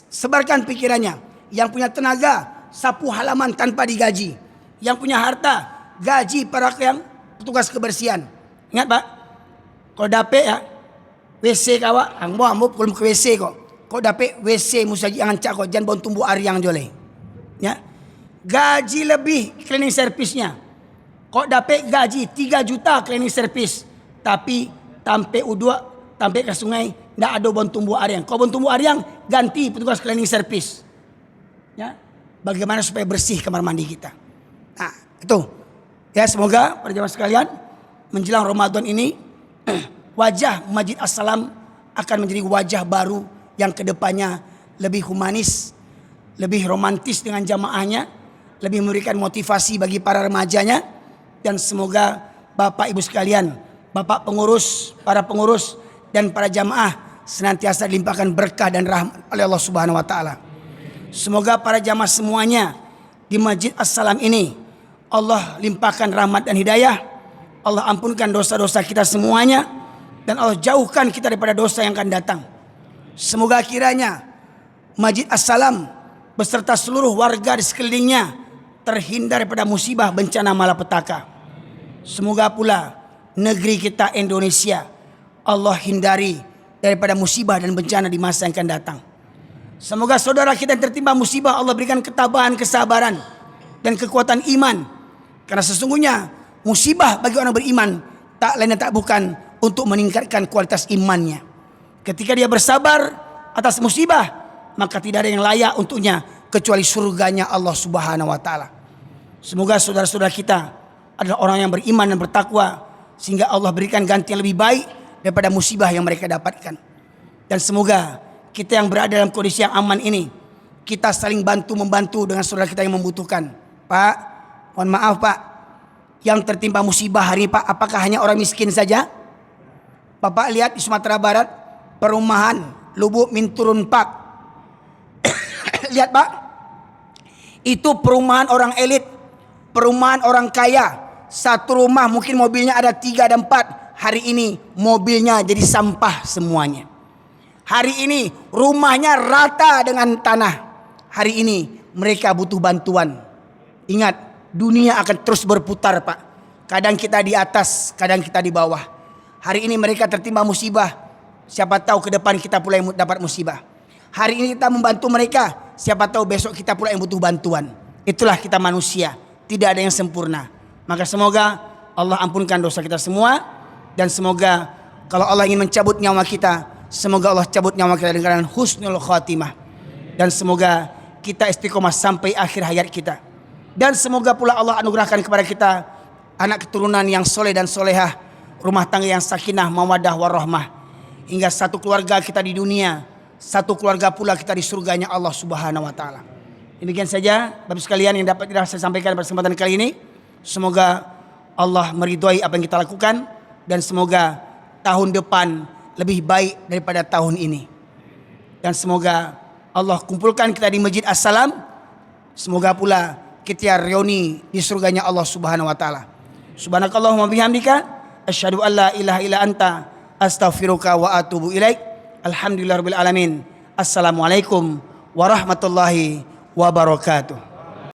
[SPEAKER 2] sebarkan pikirannya. Yang punya tenaga, sapu halaman tanpa digaji. Yang punya harta, gaji para yang petugas kebersihan. Ingat Pak, kalau dapet ya, WC kawa, ambo belum ke WC kok. Kau dapet WC musaji angan cak kok, jangan bon tumbuh ariang jole. Ya. Gaji lebih cleaning service-nya. Kok dapat gaji 3 juta cleaning service, tapi tampe U2, tampe ke sungai ndak ada bon tumbuh ariang. Kau bon tumbuh ariang ganti petugas cleaning service. Ya. Bagaimana supaya bersih kamar mandi kita. Nah, itu. Ya, semoga para jemaah sekalian menjelang Ramadan ini wajah Masjid As-Salam akan menjadi wajah baru yang kedepannya lebih humanis, lebih romantis dengan jamaahnya, lebih memberikan motivasi bagi para remajanya. Dan semoga Bapak Ibu sekalian, Bapak pengurus, para pengurus dan para jamaah senantiasa dilimpahkan berkah dan rahmat oleh Allah Subhanahu wa taala. Semoga para jamaah semuanya di Masjid As-Salam ini Allah limpahkan rahmat dan hidayah. Allah ampunkan dosa-dosa kita semuanya dan Allah jauhkan kita daripada dosa yang akan datang. Semoga kiranya Masjid As-Salam beserta seluruh warga di sekelilingnya terhindar daripada musibah bencana malapetaka. Semoga pula negeri kita Indonesia Allah hindari daripada musibah dan bencana di masa yang akan datang. Semoga saudara kita yang tertimpa musibah Allah berikan ketabahan, kesabaran dan kekuatan iman. Karena sesungguhnya musibah bagi orang beriman tak lain dan tak bukan untuk meningkatkan kualitas imannya. Ketika dia bersabar atas musibah, maka tidak ada yang layak untuknya kecuali surganya Allah Subhanahu wa taala. Semoga saudara-saudara kita adalah orang yang beriman dan bertakwa sehingga Allah berikan ganti yang lebih baik daripada musibah yang mereka dapatkan. Dan semoga kita yang berada dalam kondisi yang aman ini, kita saling bantu-membantu dengan saudara kita yang membutuhkan. Pak, mohon maaf Pak, yang tertimpa musibah hari ini Pak, apakah hanya orang miskin saja? Bapak lihat di Sumatera Barat, perumahan Lubuk Minturun Park. Lihat Pak, itu perumahan orang elit, perumahan orang kaya. Satu rumah mungkin mobilnya ada 3 dan 4. Hari ini mobilnya jadi sampah semuanya. Hari ini rumahnya rata dengan tanah. Hari ini mereka butuh bantuan. Ingat, dunia akan terus berputar Pak. Kadang kita di atas, kadang kita di bawah. Hari ini mereka tertimpa musibah. Siapa tahu ke depan kita pula yang dapat musibah. Hari ini kita membantu mereka. Siapa tahu besok kita pula yang butuh bantuan. Itulah kita manusia. Tidak ada yang sempurna. Maka semoga Allah ampunkan dosa kita semua. Dan semoga kalau Allah ingin mencabut nyawa kita, semoga Allah cabut nyawa kita dengan husnul khatimah. Dan semoga kita istiqomah sampai akhir hayat kita. Dan semoga pula Allah anugerahkan kepada kita anak keturunan yang soleh dan solehah, rumah tangga yang sakinah, mawaddah, warahmah. Hingga satu keluarga kita di dunia, satu keluarga pula kita di surganya Allah Subhanahu wa taala. Demikian saja Bapak sekalian yang dapat saya sampaikan pada kesempatan kali ini. Semoga Allah meridhoi apa yang kita lakukan dan semoga tahun depan lebih baik daripada tahun ini. Dan semoga Allah kumpulkan kita di Masjid As-Salam. Semoga pula kita reuni di surganya Allah Subhanahu wa taala. Subhanakallahumma bihamdika asyhadu an la ilaha illa anta astaghfiruka wa atubu ilaik. Alhamdulillahirabbil alamin. Assalamualaikum warahmatullahi wabarakatuh.